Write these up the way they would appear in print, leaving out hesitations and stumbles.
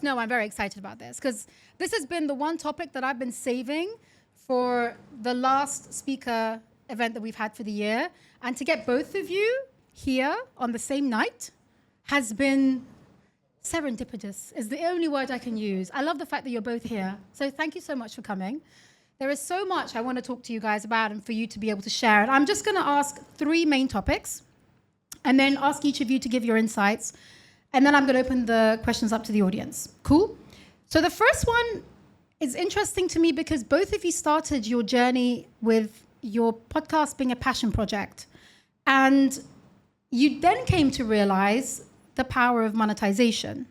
both know I'm very excited about this because this has been the one topic that I've been saving for the last speaker event that we've had for the year. And to get both of you here on the same night has been serendipitous, is the only word I can use. I love the fact that you're both here. So thank you so much for coming. There is so much I want to talk to you guys about and for you to be able to share. And I'm just going to ask 3 main topics and then ask each of you to give your insights. And then I'm going to open the questions up to the audience. Cool? So the first one is interesting to me because both of you started your journey with your podcast being a passion project. And you then came to realize the power of monetization.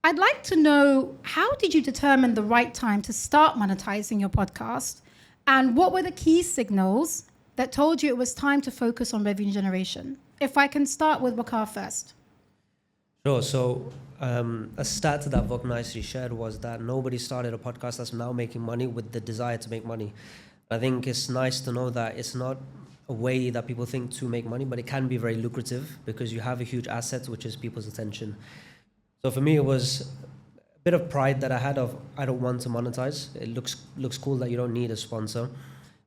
I'd like to know, how did you determine the right time to start monetizing your podcast? And what were the key signals that told you it was time to focus on revenue generation? If I can start with Waqar first. Sure. So a stat that Vok nicely shared was that nobody started a podcast that's now making money with the desire to make money. I think it's nice to know that it's not a way that people think to make money, but it can be very lucrative because you have a huge asset, which is people's attention. So for me, it was a bit of pride that I had of, I don't want to monetize. It looks cool that you don't need a sponsor.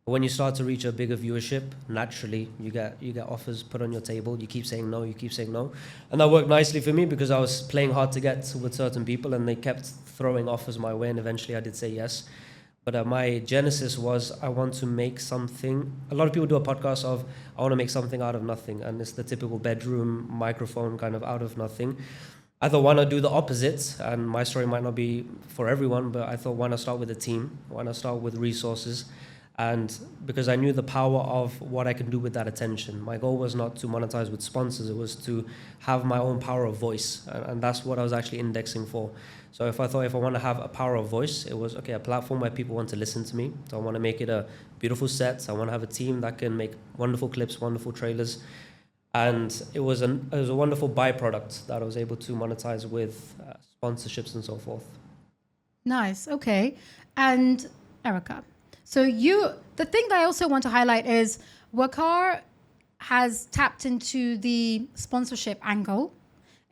But when you start to reach a bigger viewership, naturally you get offers put on your table. You keep saying no, and that worked nicely for me because I was playing hard to get with certain people, and they kept throwing offers my way, and eventually I did say yes. But my genesis was, I want to make something. A lot of people do a podcast of, I want to make something out of nothing, and it's the typical bedroom microphone kind of out of nothing. I thought, why not do the opposite? And my story might not be for everyone, but I thought, why not start with a team? Why not start with resources? And because I knew the power of what I can do with that attention. My goal was not to monetize with sponsors. It was to have my own power of voice. And that's what I was actually indexing for. So if I want to have a power of voice, it was, okay, a platform where people want to listen to me. So I want to make it a beautiful set. I want to have a team that can make wonderful clips, wonderful trailers. And it was a wonderful byproduct that I was able to monetize with sponsorships and so forth. Nice. Okay. And Erika. So the thing that I also want to highlight is Waqar has tapped into the sponsorship angle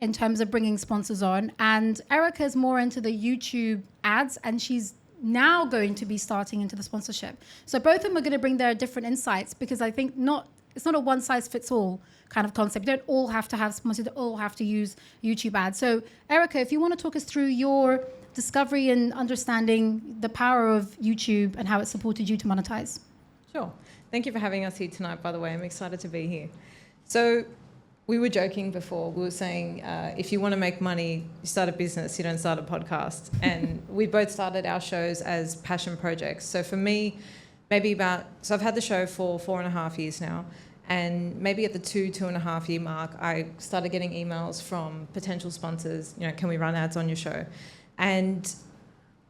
in terms of bringing sponsors on. And Erika is more into the YouTube ads, and she's now going to be starting into the sponsorship. So both of them are going to bring their different insights because I think it's not a one size fits all kind of concept. You don't all have to have sponsors, you don't all have to use YouTube ads. So Erika, if you want to talk us through your discovery and understanding the power of YouTube and how it supported you to monetize. Sure. Thank you for having us here tonight, by the way. I'm excited to be here. So we were joking before. We were saying, if you want to make money, you start a business, you don't start a podcast. And we both started our shows as passion projects. So for me, so I've had the show for 4.5 years now. And maybe at the 2.5 year mark, I started getting emails from potential sponsors, can we run ads on your show? And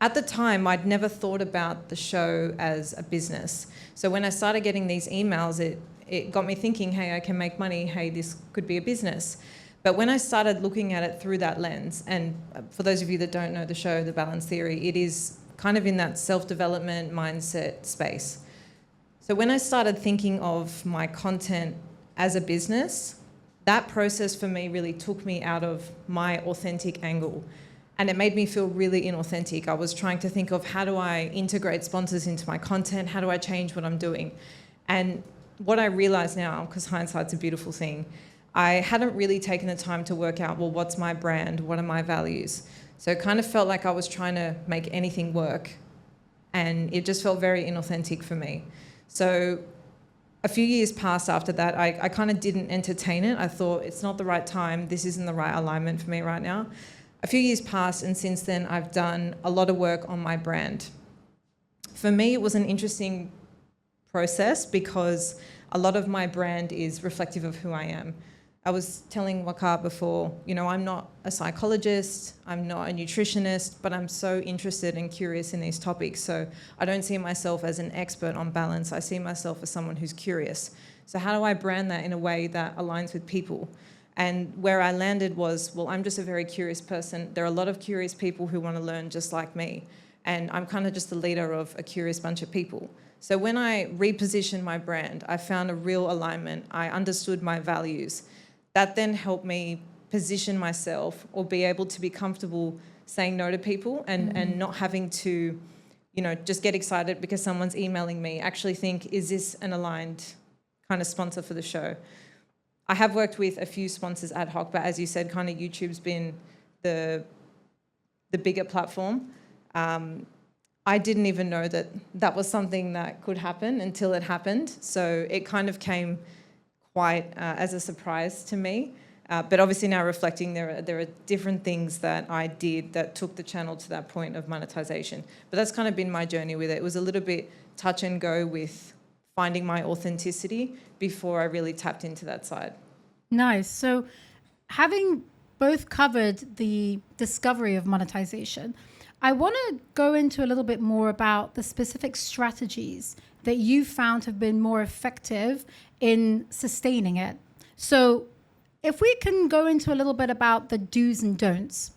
at the time, I'd never thought about the show as a business. So when I started getting these emails, it got me thinking, hey, I can make money. Hey, this could be a business. But when I started looking at it through that lens, and for those of you that don't know the show, The Balance Theory, it is kind of in that self-development mindset space. So when I started thinking of my content as a business, that process for me really took me out of my authentic angle. And it made me feel really inauthentic. I was trying to think of, how do I integrate sponsors into my content? How do I change what I'm doing? And what I realize now, because hindsight's a beautiful thing, I hadn't really taken the time to work out, well, what's my brand? What are my values? So it kind of felt like I was trying to make anything work. And it just felt very inauthentic for me. So a few years passed after that. I kind of didn't entertain it. I thought, it's not the right time. This isn't the right alignment for me right now. A few years passed, and since then I've done a lot of work on my brand. For me, it was an interesting process because a lot of my brand is reflective of who I am. I was telling Waqar before, I'm not a psychologist, I'm not a nutritionist, but I'm so interested and curious in these topics. So I don't see myself as an expert on balance. I see myself as someone who's curious. So how do I brand that in a way that aligns with people? And where I landed was, well, I'm just a very curious person. There are a lot of curious people who want to learn just like me. And I'm kind of just the leader of a curious bunch of people. So when I repositioned my brand, I found a real alignment. I understood my values. That then helped me position myself or be able to be comfortable saying no to people and not having to, just get excited because someone's emailing me. Actually think, is this an aligned kind of sponsor for the show? I have worked with a few sponsors ad hoc, but as you said, kind of YouTube's been the bigger platform. I didn't even know that was something that could happen until it happened. So it kind of came quite as a surprise to me. But obviously now reflecting, there are different things that I did that took the channel to that point of monetization. But that's kind of been my journey with it. It was a little bit touch and go with finding my authenticity before I really tapped into that side. Nice. So having both covered the discovery of monetization, I want to go into a little bit more about the specific strategies that you found have been more effective in sustaining it. So if we can go into a little bit about the do's and don'ts,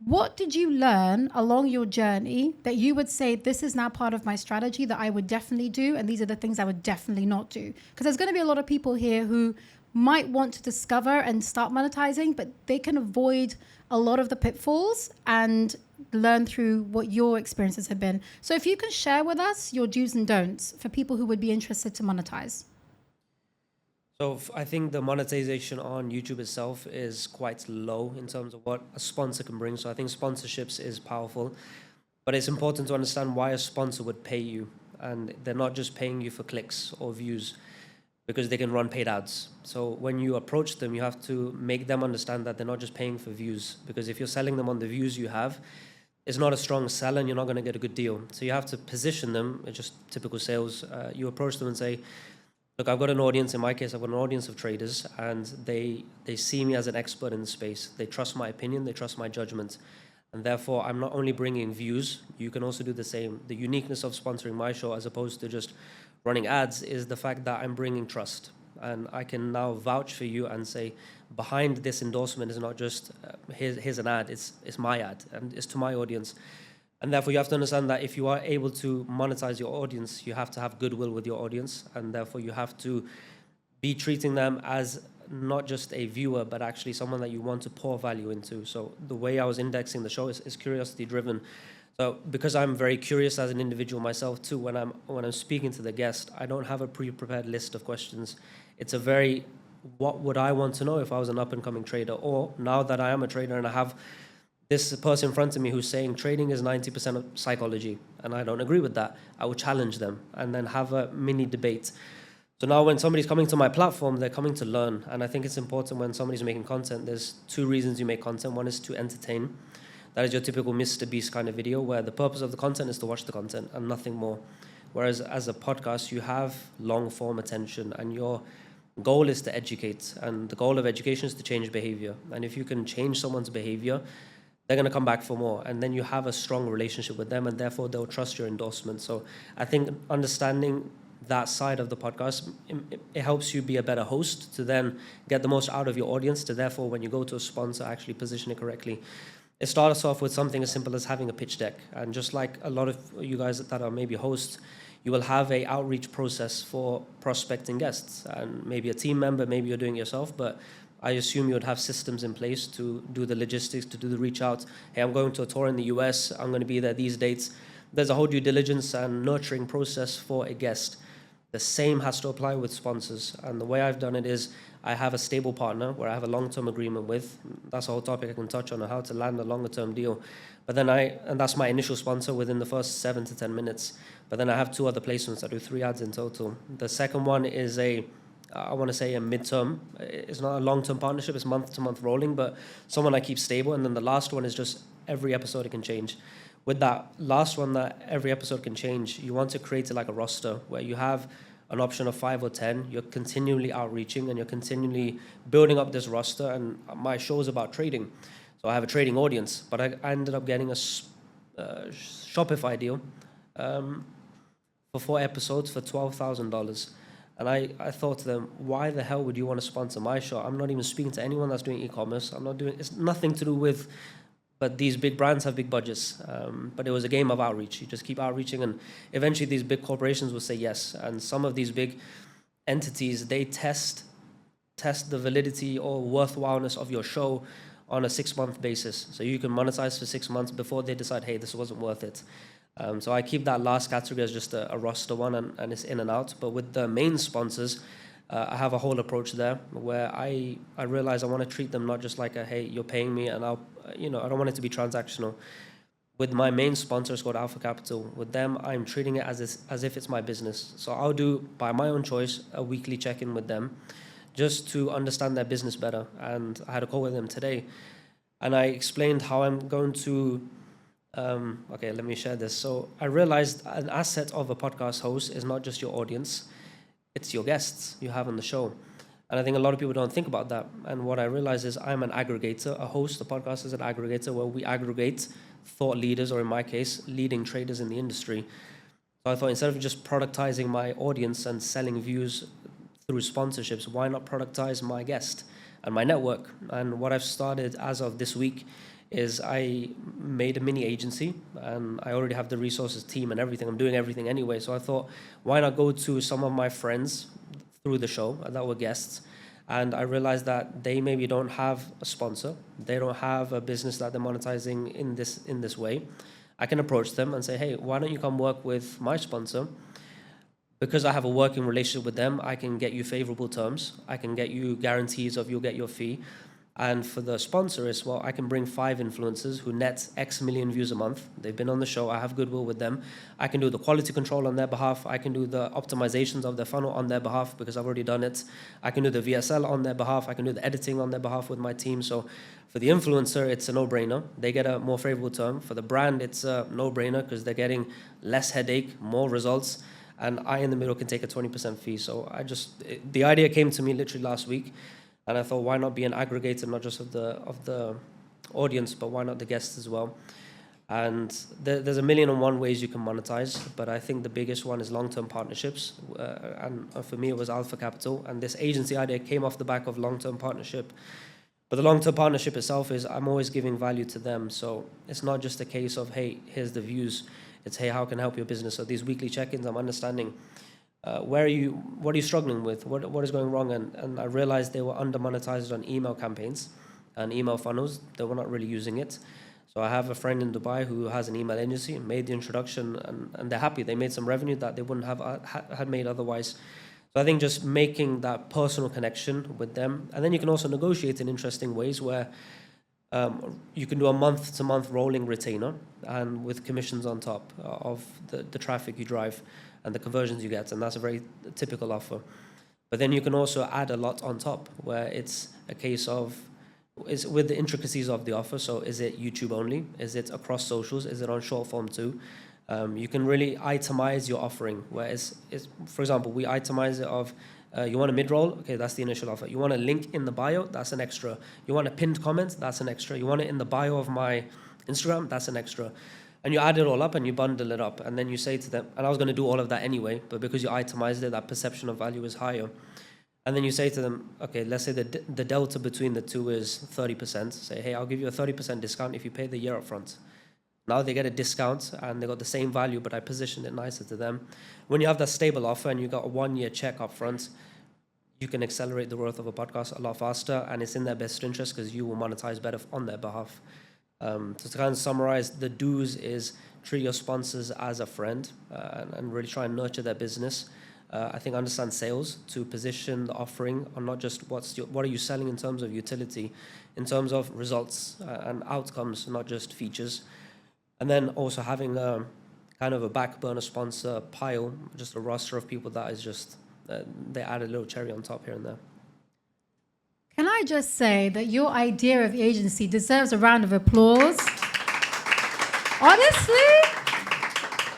what did you learn along your journey that you would say, this is now part of my strategy that I would definitely do, and these are the things I would definitely not do? Because there's going to be a lot of people here who might want to discover and start monetizing, but they can avoid a lot of the pitfalls and learn through what your experiences have been. So if you can share with us your do's and don'ts for people who would be interested to monetize. So I think the monetization on YouTube itself is quite low in terms of what a sponsor can bring. So I think sponsorships is powerful, but it's important to understand why a sponsor would pay you. And they're not just paying you for clicks or views, because they can run paid ads. So when you approach them, you have to make them understand that they're not just paying for views, because if you're selling them on the views you have, it's not a strong sell and you're not going to get a good deal. So you have to position them, it's just typical sales. You approach them and say, look, I've got an audience. In my case, I've got an audience of traders, and they see me as an expert in the space. They trust my opinion, they trust my judgment. And therefore, I'm not only bringing views, you can also do the same. The uniqueness of sponsoring my show as opposed to just running ads is the fact that I'm bringing trust. And I can now vouch for you and say, behind this endorsement is not just, here's an ad, it's my ad, and it's to my audience. And therefore, you have to understand that if you are able to monetize your audience, you have to have goodwill with your audience. And therefore, you have to be treating them as not just a viewer, but actually someone that you want to pour value into. So the way I was indexing the show is curiosity driven. So because I'm very curious as an individual myself too, when I'm speaking to the guest, I don't have a pre-prepared list of questions. It's a very, what would I want to know if I was an up-and-coming trader? Or now that I am a trader and I have this person in front of me who's saying trading is 90% of psychology, and I don't agree with that, I will challenge them and then have a mini debate. So now when somebody's coming to my platform, they're coming to learn. And I think it's important when somebody's making content, there's two reasons you make content. One is to entertain. That is your typical Mr. Beast kind of video where the purpose of the content is to watch the content and nothing more. Whereas as a podcast, you have long form attention and your goal is to educate. And the goal of education is to change behavior. And if you can change someone's behavior, they're going to come back for more. And then you have a strong relationship with them and therefore they'll trust your endorsement. So I think understanding that side of the podcast, it helps you be a better host to then get the most out of your audience, to therefore when you go to a sponsor, actually position it correctly. It starts off with something as simple as having a pitch deck. And just like a lot of you guys that are maybe hosts, you will have a outreach process for prospecting guests and maybe a team member, maybe you're doing it yourself, but I assume you would have systems in place to do the logistics, to do the reach out. Hey, I'm going to a tour in the US. I'm going to be there these dates. There's a whole due diligence and nurturing process for a guest. The same has to apply with sponsors. And the way I've done it is I have a stable partner where I have a long-term agreement with. That's a whole topic I can touch on how to land a longer-term deal. But then and that's my initial sponsor within the first 7 to 10 minutes. But then I have 2 other placements. I do 3 ads in total. The second one is I want to say a midterm. It's not a long-term partnership. It's month-to-month rolling, but someone I keep stable. And then the last one is just every episode it can change. With that last one that every episode can change, you want to create it like a roster where you have an option of 5 or 10. You're continually outreaching and you're continually building up this roster. And my show is about trading. So I have a trading audience, but I ended up getting a Shopify deal for 4 episodes for $12,000. And I thought to them, why the hell would you want to sponsor my show? I'm not even speaking to anyone that's doing e-commerce. It's nothing to do with, but these big brands have big budgets. But it was a game of outreach. You just keep outreaching and eventually these big corporations will say yes. And some of these big entities, they test the validity or worthwhileness of your show on a 6-month basis. So you can monetize for 6 months before they decide, hey, this wasn't worth it. So I keep that last category as just a roster one, and it's in and out. But with the main sponsors, I have a whole approach there where I realize I want to treat them not just like hey, you're paying me and I'll, I don't want it to be transactional. With my main sponsor, it's called Alpha Capital. With them, I'm treating it as if it's my business. So I'll do, by my own choice, a weekly check-in with them just to understand their business better. And I had a call with them today, and I explained how I'm going to, okay, let me share this. So I realized an asset of a podcast host is not just your audience, it's your guests you have on the show. And I think a lot of people don't think about that. And what I realize is I'm an aggregator. A host, a podcast is an aggregator where we aggregate thought leaders, or in my case, leading traders in the industry. So I thought instead of just productizing my audience and selling views through sponsorships, why not productize my guest and my network? And what I've started as of this week is I made a mini agency, and I already have the resources, team, and everything. I'm doing everything anyway. So I thought, why not go to some of my friends through the show that were guests? And I realized that they maybe don't have a sponsor. They don't have a business that they're monetizing in this way. I can approach them and say, hey, why don't you come work with my sponsor? Because I have a working relationship with them, I can get you favorable terms. I can get you guarantees of you'll get your fee. And for the sponsor as well, I can bring 5 influencers who net X million views a month. They've been on the show. I have goodwill with them. I can do the quality control on their behalf. I can do the optimizations of their funnel on their behalf because I've already done it. I can do the VSL on their behalf. I can do the editing on their behalf with my team. So for the influencer, it's a no-brainer. They get a more favorable term. For the brand, it's a no-brainer because they're getting less headache, more results. And I, in the middle, can take a 20% fee. So the idea came to me literally last week. And I thought, why not be an aggregator, not just of the audience, but why not the guests as well? And there's 1,000,001 ways you can monetize, but I think the biggest one is long-term partnerships. And for me, it was Alpha Capital. And this agency idea came off the back of long-term partnership. But the long-term partnership itself is I'm always giving value to them. So it's not just a case of, hey, here's the views. It's, hey, how can I help your business? So these weekly check-ins, I'm understanding what are you struggling with? What is going wrong? And I realized they were under-monetized on email campaigns and email funnels. They were not really using it. So I have a friend in Dubai who has an email agency, made the introduction, and they're happy. They made some revenue that they wouldn't have had made otherwise. So I think just making that personal connection with them. And then you can also negotiate in interesting ways where you can do a month-to-month rolling retainer and with commissions on top of the traffic you drive and the conversions you get, and that's a very typical offer. But then you can also add a lot on top, where it's a case of, is with the intricacies of the offer. So is it YouTube only? Is it across socials? Is it on short form too? You can really itemize your offering, where it's for example, we itemize it of, you want a mid-roll? Okay, that's the initial offer. You want a link in the bio? That's an extra. You want a pinned comment? That's an extra. You want it in the bio of my Instagram? That's an extra. And you add it all up and you bundle it up. And then you say to them, and I was going to do all of that anyway, but because you itemized it, that perception of value is higher. And then you say to them, okay, let's say the delta between the two is 30%. Say, hey, I'll give you a 30% discount if you pay the year up front. Now they get a discount and they got the same value, but I positioned it nicer to them. When you have that stable offer and you got a 1-year check up front, you can accelerate the growth of a podcast a lot faster, and it's in their best interest because you will monetize better on their behalf. So to kind of summarize, the do's is treat your sponsors as a friend and really try and nurture their business. I think understand sales to position the offering on not just what are you selling in terms of utility, in terms of results and outcomes, not just features. And then also having a kind of a back burner sponsor pile, just a roster of people that is just, they add a little cherry on top here and there. Can I just say that your idea of agency deserves a round of applause? Honestly,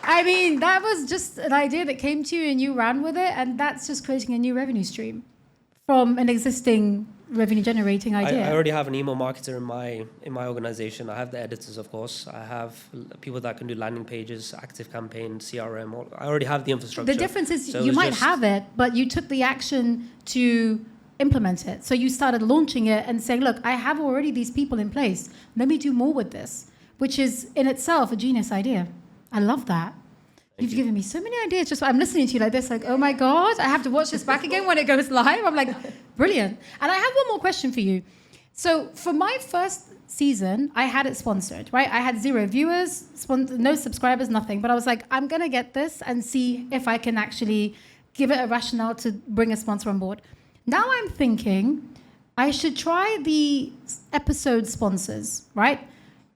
I mean, that was just an idea that came to you and you ran with it, and that's just creating a new revenue stream from an existing revenue generating idea. I already have an email marketer in my organization. I have the editors, of course. I have people that can do landing pages, active campaign, CRM. I already have the infrastructure. The difference is you might have it, but you took the action to implement it. So you started launching it and saying, look, I have already these people in place. Let me do more with this, which is in itself a genius idea. I love that. You've given me so many ideas. Just I'm listening to you like this, like, oh my God, I have to watch this back again when it goes live. I'm like, brilliant. And I have one more question for you. So for my first season, I had it sponsored, right? I had 0 viewers, no subscribers, nothing. But I was like, I'm going to get this and see if I can actually give it a rationale to bring a sponsor on board. Now I'm thinking I should try the episode sponsors, right?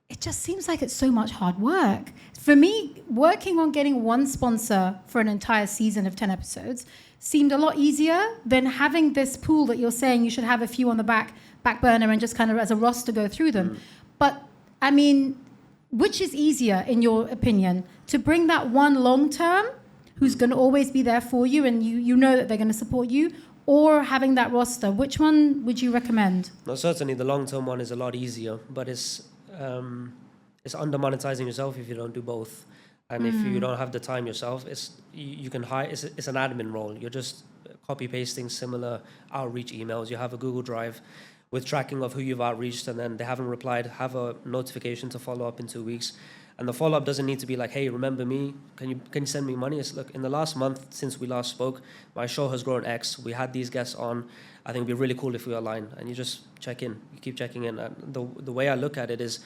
It just seems like it's so much hard work. For me, working on getting one sponsor for an entire season of 10 episodes seemed a lot easier than having this pool that you're saying you should have a few on the back burner and just kind of as a roster go through them. But I mean, which is easier in your opinion, to bring that one long term who's going to always be there for you and you know that they're going to support you, or having that roster? Which one would you recommend? No, certainly the long term one is a lot easier, but it's under monetizing yourself if you don't do both. And if you don't have the time yourself, you can hire. It's an admin role. You're just copy pasting similar outreach emails. You have a Google Drive with tracking of who you've outreached, and then they haven't replied, have a notification to follow up in 2 weeks. And the follow up doesn't need to be like, hey, remember me? Can you send me money? It's look, in the last month since we last spoke, my show has grown X. We had these guests on. I think it'd be really cool if we align. And you just check in. You keep checking in. And the way I look at it is,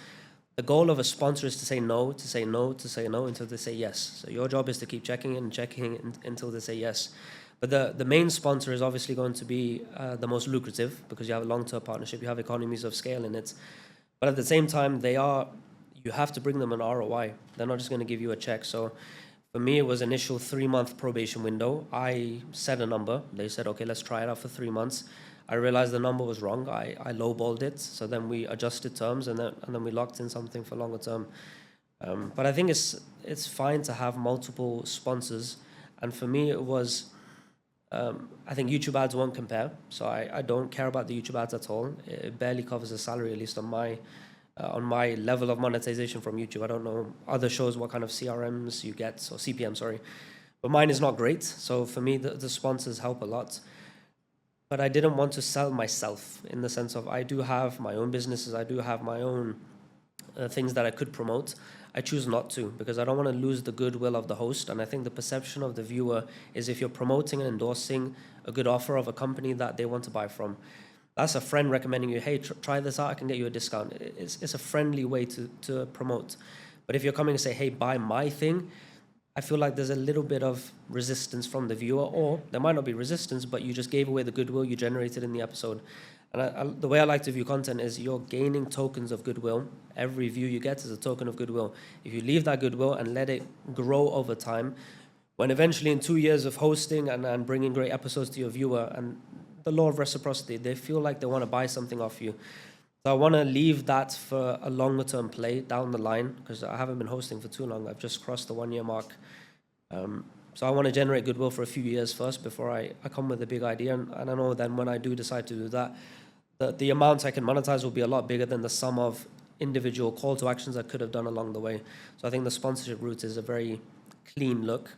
the goal of a sponsor is to say no, to say no, to say no until they say yes. So your job is to keep checking in until they say yes. But the main sponsor is obviously going to be the most lucrative because you have a long-term partnership, you have economies of scale in it. But at the same time, you have to bring them an ROI. They're not just going to give you a check. So for me, it was initial 3-month probation window. I set a number. They said, okay, let's try it out for 3 months. I realized the number was wrong. I lowballed it. So then we adjusted terms and then we locked in something for longer term. But I think it's fine to have multiple sponsors. And for me, it was, I think YouTube ads won't compare. So I don't care about the YouTube ads at all. It barely covers the salary, at least on my level of monetization from YouTube. I don't know other shows, what kind of CRMs you get, or CPM, sorry. But mine is not great. So for me, the sponsors help a lot. But I didn't want to sell myself in the sense of I do have my own businesses. I do have my own things that I could promote. I choose not to because I don't want to lose the goodwill of the host. And I think the perception of the viewer is if you're promoting and endorsing a good offer of a company that they want to buy from, that's a friend recommending you, hey, try this out, I can get you a discount. It's a friendly way to promote. But if you're coming and say, hey, buy my thing, I feel like there's a little bit of resistance from the viewer, or there might not be resistance, but you just gave away the goodwill you generated in the episode. And the way I like to view content is you're gaining tokens of goodwill. Every view you get is a token of goodwill. If you leave that goodwill and let it grow over time, when eventually in 2 years of hosting and bringing great episodes to your viewer, and the law of reciprocity, they feel like they want to buy something off you. So I want to leave that for a longer term play down the line because I haven't been hosting for too long. I've just crossed the 1 year mark. So I want to generate goodwill for a few years first before I come with a big idea. And I know then when I do decide to do that, the amounts I can monetize will be a lot bigger than the sum of individual call to actions I could have done along the way. So I think the sponsorship route is a very clean look,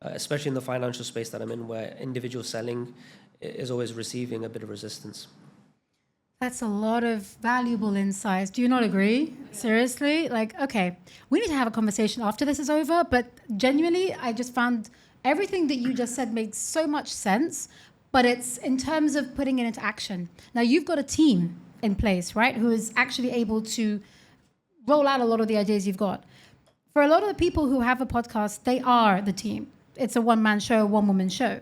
especially in the financial space that I'm in, where individual selling is always receiving a bit of resistance. That's a lot of valuable insights. Do you not agree? Seriously? Like, okay, we need to have a conversation after this is over, but genuinely, I just found everything that you just said makes so much sense, but it's in terms of putting it into action. Now, you've got a team in place, right, who is actually able to roll out a lot of the ideas you've got. For a lot of the people who have a podcast, they are the team. It's a one-man show, one-woman show.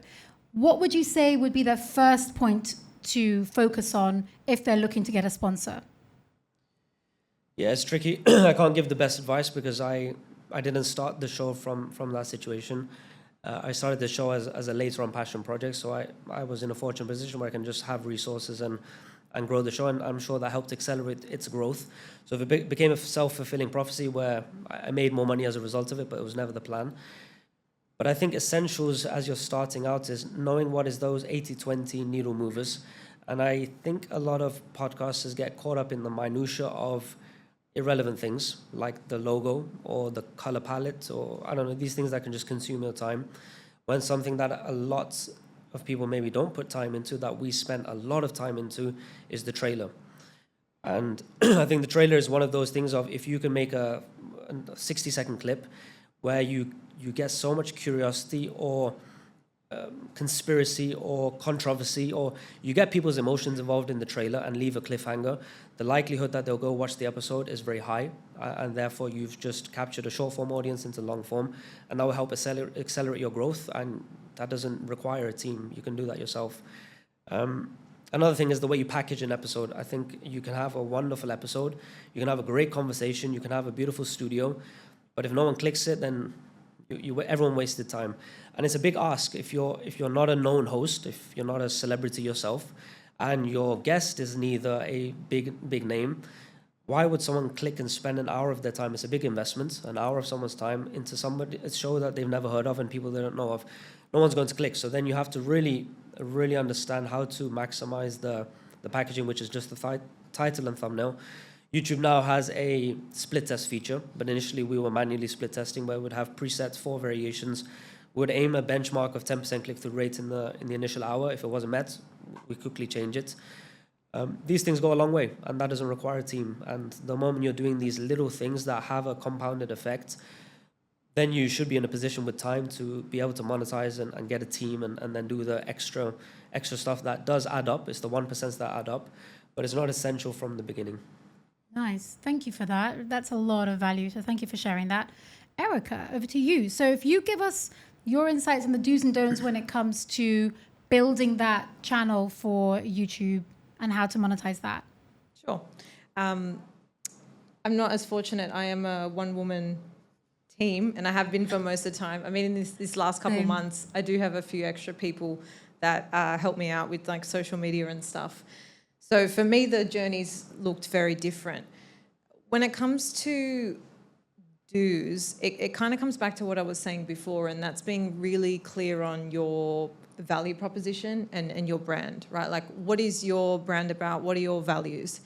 What would you say would be the first point to focus on if they're looking to get a sponsor? Yeah, it's tricky. I can't give the best advice because I didn't start the show from that situation. I started the show as a later on passion project, so I was in a fortunate position where I can just have resources and grow the show, and I'm sure that helped accelerate its growth. So it became a self-fulfilling prophecy where I made more money as a result of it, but it was never the plan. But I think essentials as you're starting out is knowing what is those 80-20 needle movers. And I think a lot of podcasters get caught up in the minutia of irrelevant things like the logo or the color palette or, I don't know, these things that can just consume your time. When something that a lot of people maybe don't put time into, that we spend a lot of time into, is the trailer. And I think the trailer is one of those things of if you can make a 60-second clip where you get so much curiosity or conspiracy or controversy, or you get people's emotions involved in the trailer and leave a cliffhanger, the likelihood that they'll go watch the episode is very high, and therefore you've just captured a short form audience into long form, and that will help accelerate your growth, and that doesn't require a team. You can do that yourself. Another thing is the way you package an episode. I think you can have a wonderful episode, you can have a great conversation, you can have a beautiful studio, but if no one clicks it, then everyone wasted time. And it's a big ask if you're not a known host, if you're not a celebrity yourself, and your guest is neither a big name. Why would someone click and spend an hour of their time? It's a big investment, an hour of someone's time into a show that they've never heard of and people they don't know of. No one's going to click. So then you have to really understand how to maximize the packaging, which is just the title and thumbnail. YouTube now has a split test feature, but initially we were manually split testing, where we would have presets for variations. We would aim a benchmark of 10% click-through rate in the initial hour. If it wasn't met, we quickly change it. These things go a long way, and that doesn't require a team. And the moment you're doing these little things that have a compounded effect, then you should be in a position with time to be able to monetize and get a team and then do the extra stuff that does add up. It's the 1% that add up, but it's not essential from the beginning. Nice. Thank you for that. That's a lot of value. So thank you for sharing that. Erika, over to you. So if you give us your insights on the do's and don'ts when it comes to building that channel for YouTube and how to monetize that. Sure. I'm not as fortunate. I am a one-woman team, and I have been for most of the time. I mean, in this last couple of months, I do have a few extra people that help me out with like social media and stuff. So for me, the journeys looked very different. When it comes to do's, it kind of comes back to what I was saying before, and that's being really clear on your value proposition and your brand, right? Like, what is your brand about? What are your values?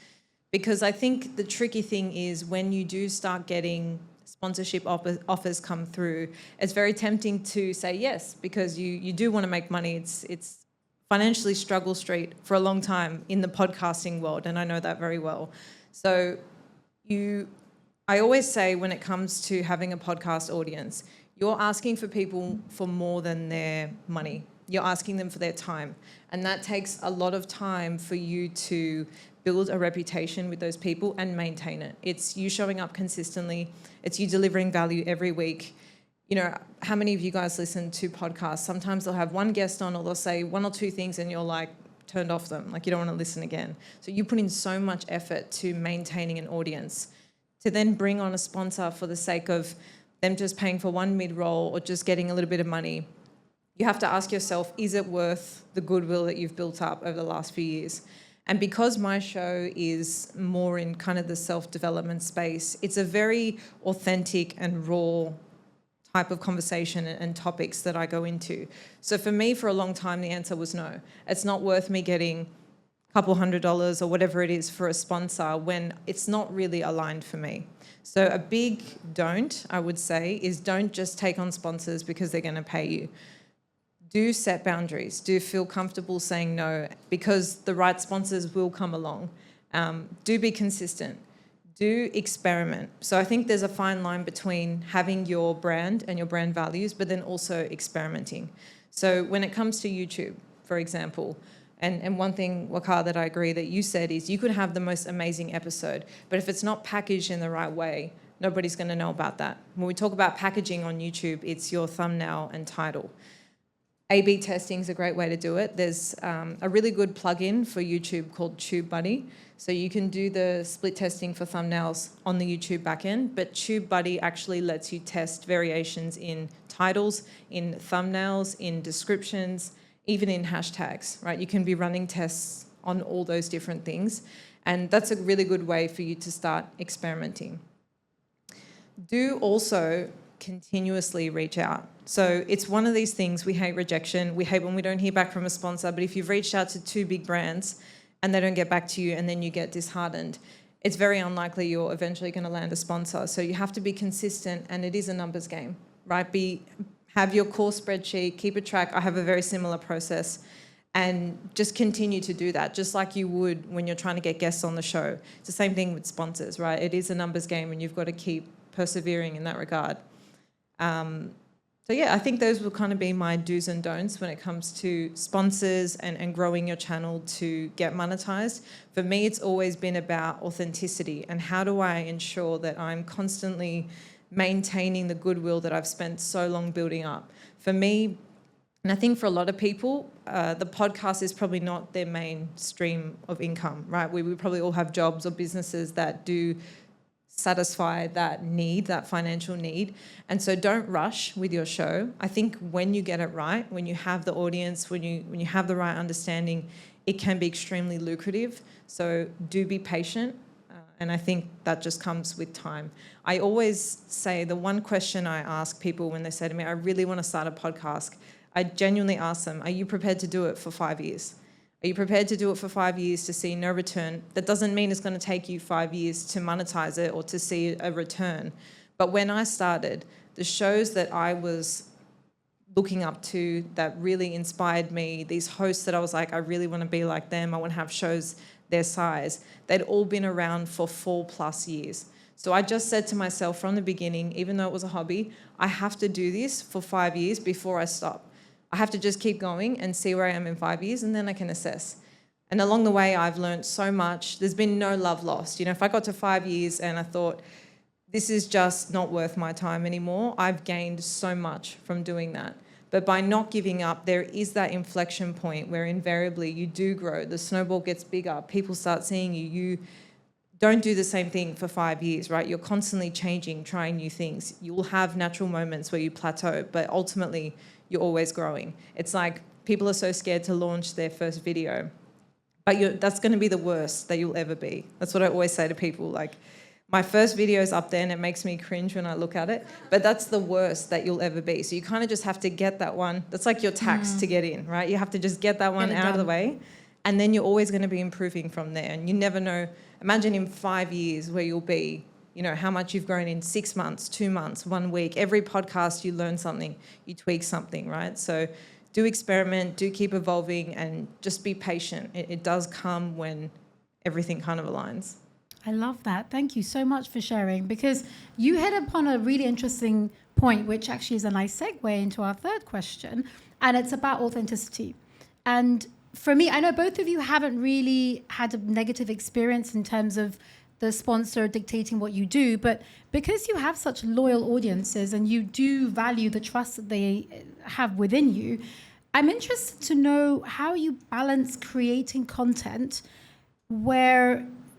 Because I think the tricky thing is when you do start getting sponsorship offers come through, it's very tempting to say yes, because you do want to make money. It's financially struggle street for a long time in the podcasting world, and I know that very well. So I always say when it comes to having a podcast audience, you're asking for people for more than their money. You're asking them for their time. And that takes a lot of time for you to build a reputation with those people and maintain it. It's you showing up consistently. It's you delivering value every week. You know, how many of you guys listen to podcasts? Sometimes they'll have one guest on, or they'll say one or two things and you're like turned off them, like you don't want to listen again. So you put in so much effort to maintaining an audience. To then bring on a sponsor for the sake of them just paying for one mid-roll or just getting a little bit of money, you have to ask yourself, is it worth the goodwill that you've built up over the last few years? And because my show is more in kind of the self-development space, it's a very authentic and raw type of conversation and topics that I go into. So for me, for a long time, the answer was no. It's not worth me getting a couple $100 or whatever it is for a sponsor when it's not really aligned for me. So a big don't, I would say, is don't just take on sponsors because they're going to pay you. Do set boundaries. Do feel comfortable saying no, because the right sponsors will come along. Do be consistent. Do experiment. So I think there's a fine line between having your brand and your brand values, but then also experimenting. So when it comes to YouTube, for example, and one thing, Waqar, that I agree that you said is you could have the most amazing episode, but if it's not packaged in the right way, nobody's going to know about that. When we talk about packaging on YouTube, it's your thumbnail and title. A/B testing is a great way to do it. There's a really good plugin for YouTube called TubeBuddy. So you can do the split testing for thumbnails on the YouTube backend, but TubeBuddy actually lets you test variations in titles, in thumbnails, in descriptions, even in hashtags, right? You can be running tests on all those different things. And that's a really good way for you to start experimenting. Do also continuously reach out. So it's one of these things, we hate rejection. We hate when we don't hear back from a sponsor, but if you've reached out to two big brands and they don't get back to you and then you get disheartened, it's very unlikely you're eventually going to land a sponsor. So you have to be consistent, and it is a numbers game, right? Have your core spreadsheet, keep a track. I have a very similar process, and just continue to do that, just like you would when you're trying to get guests on the show. It's the same thing with sponsors, right? It is a numbers game, and you've got to keep persevering in that regard. So yeah, I think those will kind of be my do's and don'ts when it comes to sponsors and growing your channel to get monetized. For me, it's always been about authenticity and how do I ensure that I'm constantly maintaining the goodwill that I've spent so long building up. For me, and I think for a lot of people, the podcast is probably not their main stream of income, right? We probably all have jobs or businesses that do satisfy that need, that financial need. And so don't rush with your show. I think when you get it right, when you have the audience, when you have the right understanding, it can be extremely lucrative. So do be patient. And I think that just comes with time. I always say the one question I ask people when they say to me, I really want to start a podcast, I genuinely ask them, are you prepared to do it for 5 years? Are you prepared to do it for 5 years to see no return? That doesn't mean it's going to take you 5 years to monetize it or to see a return. But when I started, the shows that I was looking up to that really inspired me, these hosts that I was like, I really want to be like them, I want to have shows their size, they'd all been around for 4+ years. So I just said to myself from the beginning, even though it was a hobby, I have to do this for 5 years before I stop. I have to just keep going and see where I am in 5 years, and then I can assess. And along the way, I've learned so much. There's been no love lost. You know, if I got to 5 years and I thought, this is just not worth my time anymore, I've gained so much from doing that. But by not giving up, there is that inflection point where invariably you do grow. The snowball gets bigger. People start seeing you. You don't do the same thing for 5 years, right? You're constantly changing, trying new things. You will have natural moments where you plateau, but ultimately you're always growing. It's like people are so scared to launch their first video, but that's going to be the worst that you'll ever be. That's what I always say to people. Like, my first video is up there and it makes me cringe when I look at it, but that's the worst that you'll ever be. So you kind of just have to get that one. That's like your tax to get in, right? You have to just get that one out of the way, and then you're always going to be improving from there. And you never know. Imagine in 5 years where you'll be, you know, how much you've grown in 6 months, 2 months, 1 week. Every podcast you learn something, you tweak something, right? So do experiment, do keep evolving, and just be patient. It does come when everything kind of aligns. I love that. Thank you so much for sharing, because you hit upon a really interesting point, which actually is a nice segue into our third question, and it's about authenticity. And for me, I know both of you haven't really had a negative experience in terms of the sponsor dictating what you do, but because you have such loyal audiences and you do value the trust that they have within you, I'm interested to know how you balance creating content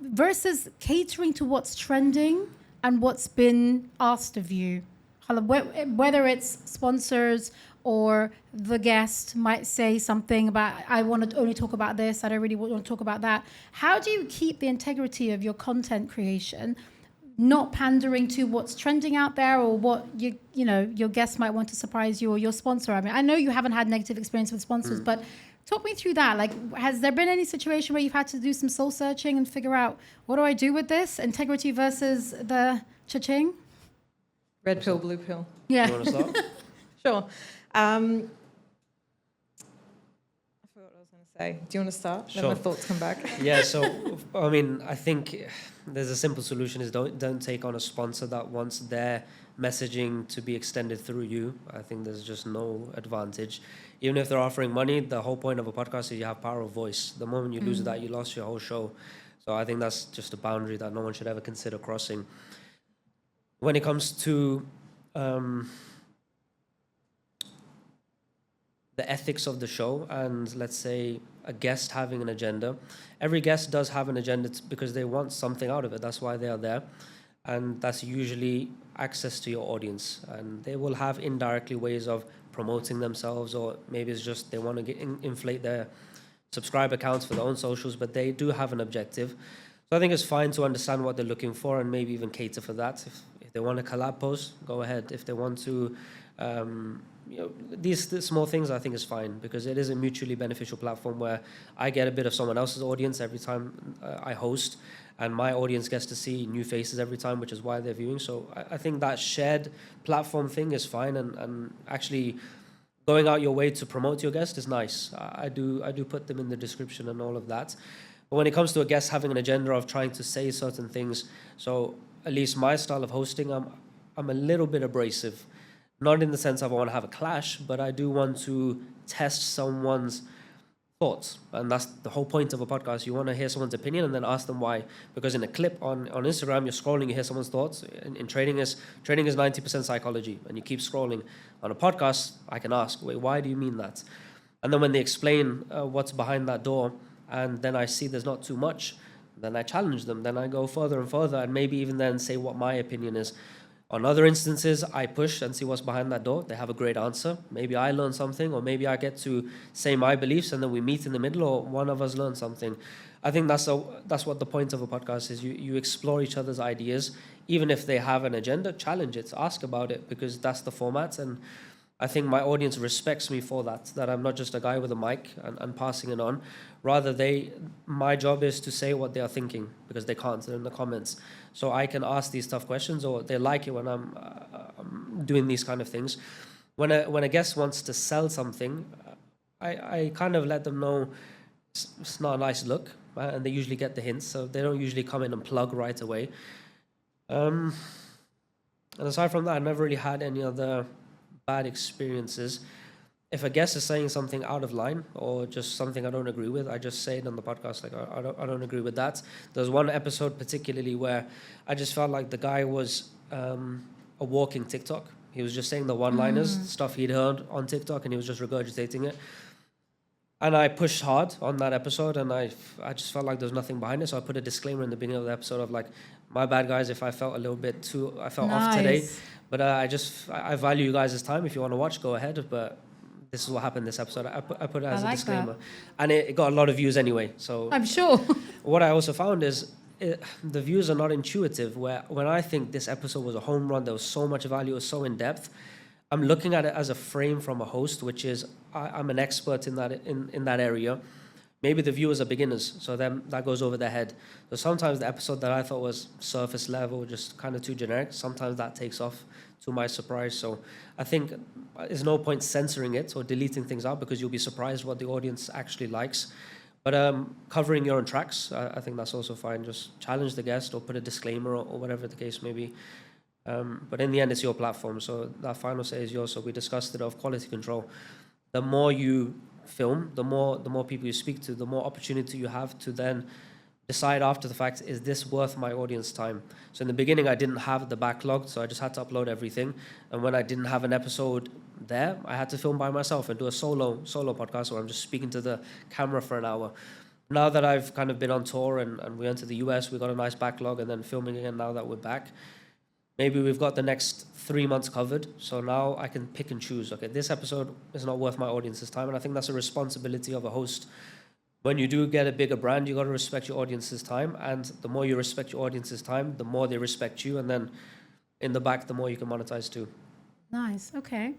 versus catering to what's trending and what's been asked of you, whether it's sponsors or the guest might say something about, I want to only talk about this, I don't really want to talk about that. How do you keep the integrity of your content creation, not pandering to what's trending out there or what your guest might want to surprise you or your sponsor? I mean, I know you haven't had negative experience with sponsors, but talk me through that. Like, has there been any situation where you've had to do some soul searching and figure out, what do I do with this? Integrity versus the cha-ching? Red pill, blue pill. Yeah. You want to start? Sure. I forgot what I was going to say. Do you want to start? Sure. Let my thoughts come back. Yeah, so I mean, I think there's a simple solution: is don't take on a sponsor that wants their messaging to be extended through you. I think there's just no advantage. Even if they're offering money, the whole point of a podcast is you have power of voice. The moment you lose that, you lost your whole show. So I think that's just a boundary that no one should ever consider crossing. When it comes to the ethics of the show and, let's say, a guest having an agenda, every guest does have an agenda because they want something out of it. That's why they are there. And that's usually access to your audience. And they will have indirectly ways of promoting themselves, or maybe it's just they want to inflate their subscriber counts for their own socials, but they do have an objective. So I think it's fine to understand what they're looking for and maybe even cater for that. If they want a collab post, go ahead. If they want to, these small things, I think is fine, because it is a mutually beneficial platform where I get a bit of someone else's audience every time I host, and my audience gets to see new faces every time, which is why they're viewing. So I think that shared platform thing is fine, and actually going out your way to promote your guest is nice. I do put them in the description and all of that. But when it comes to a guest having an agenda of trying to say certain things, so at least my style of hosting, I'm a little bit abrasive. Not in the sense of I want to have a clash, but I do want to test someone's thoughts. And that's the whole point of a podcast. You want to hear someone's opinion and then ask them why. Because in a clip on Instagram, you're scrolling, you hear someone's thoughts. In trading is 90% psychology, and you keep scrolling. On a podcast, I can ask, wait, why do you mean that? And then when they explain what's behind that door, and then I see there's not too much, then I challenge them. Then I go further and further, and maybe even then say what my opinion is. On other instances, I push and see what's behind that door. They have a great answer. Maybe I learn something, or maybe I get to say my beliefs, and then we meet in the middle, or one of us learns something. I think that's what the point of a podcast is. You explore each other's ideas, even if they have an agenda, challenge it, ask about it, because that's the format. And I think my audience respects me for that I'm not just a guy with a mic and passing it on. Rather, my job is to say what they are thinking, because they can't. They're in the comments. So I can ask these tough questions, or they like it when I'm doing these kind of things. When a guest wants to sell something, I kind of let them know it's not a nice look, right? And they usually get the hints, so they don't usually come in and plug right away. And aside from that, I never really had any other bad experiences. If a guest is saying something out of line or just something I don't agree with, I just say it on the podcast, like I don't agree with that. There's one episode particularly where I just felt like the guy was a walking TikTok. He was just saying the one-liners, stuff he'd heard on TikTok, and he was just regurgitating it. And I pushed hard on that episode, and I just felt like there was nothing behind it. So I put a disclaimer in the beginning of the episode of like, my bad, guys, if I felt off today. But I value you guys' time. If you want to watch, go ahead. But this is what happened this episode. I put it as a disclaimer. And it got a lot of views anyway. So I'm sure. What I also found is the views are not intuitive. Where when I think this episode was a home run, there was so much value, it was so in depth. I'm looking at it as a frame from a host, which is I'm an expert in that area. Maybe the viewers are beginners, so then that goes over their head. So sometimes the episode that I thought was surface level, just kind of too generic, sometimes that takes off to my surprise. So I think there's no point censoring it or deleting things out, because you'll be surprised what the audience actually likes. But covering your own tracks, I think that's also fine. Just challenge the guest or put a disclaimer or whatever the case may be. But in the end, it's your platform, so that final say is yours. So we discussed it of quality control. The more you film, the more people you speak to, the more opportunity you have to then decide after the fact, is this worth my audience time? So in the beginning, I didn't have the backlog, so I just had to upload everything. And when I didn't have an episode there, I had to film by myself and do a solo podcast where I'm just speaking to the camera for an hour. Now that I've kind of been on tour and we went to the US, we got a nice backlog, and then filming again now that we're back. Maybe we've got the next 3 months covered, so now I can pick and choose. Okay, this episode is not worth my audience's time, and I think that's a responsibility of a host. When you do get a bigger brand, you got to respect your audience's time, and the more you respect your audience's time, the more they respect you, and then in the back, the more you can monetize too. Nice. Okay.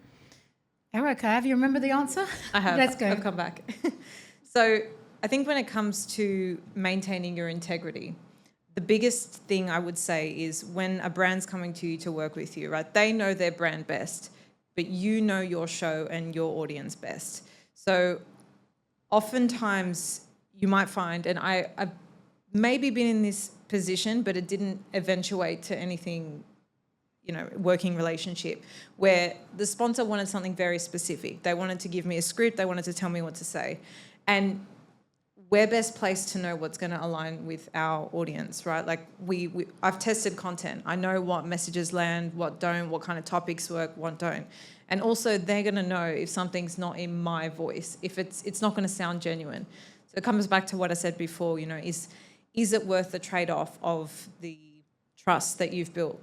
Erika, have you remember the answer? I have. Let's go. I've come back. So I think when it comes to maintaining your integrity, the biggest thing I would say is when a brand's coming to you to work with you, right? They know their brand best, but you know your show and your audience best. So oftentimes you might find, and I've maybe been in this position, but it didn't eventuate to anything, working relationship, where the sponsor wanted something very specific. They wanted to give me a script. They wanted to tell me what to say. And we're best placed to know what's going to align with our audience, right? Like I've tested content. I know what messages land, what don't, what kind of topics work, what don't. And also they're going to know if something's not in my voice, if it's not going to sound genuine. So it comes back to what I said before, is it worth the trade-off of the trust that you've built?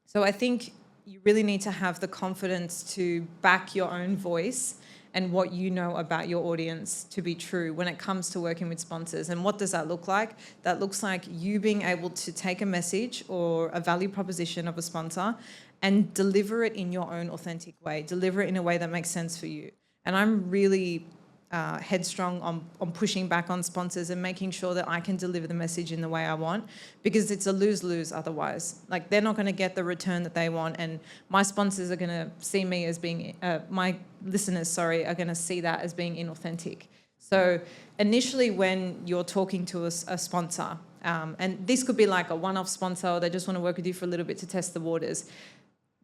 So I think you really need to have the confidence to back your own voice and what you know about your audience to be true when it comes to working with sponsors. And what does that look like? That looks like you being able to take a message or a value proposition of a sponsor and deliver it in your own authentic way, deliver it in a way that makes sense for you. And I'm really headstrong on pushing back on sponsors and making sure that I can deliver the message in the way I want, because it's a lose-lose otherwise. Like, they're not going to get the return that they want, and my sponsors are going to see me as being, my listeners, are going to see that as being inauthentic. So initially when you're talking to a sponsor, and this could be like a one-off sponsor, or they just want to work with you for a little bit to test the waters,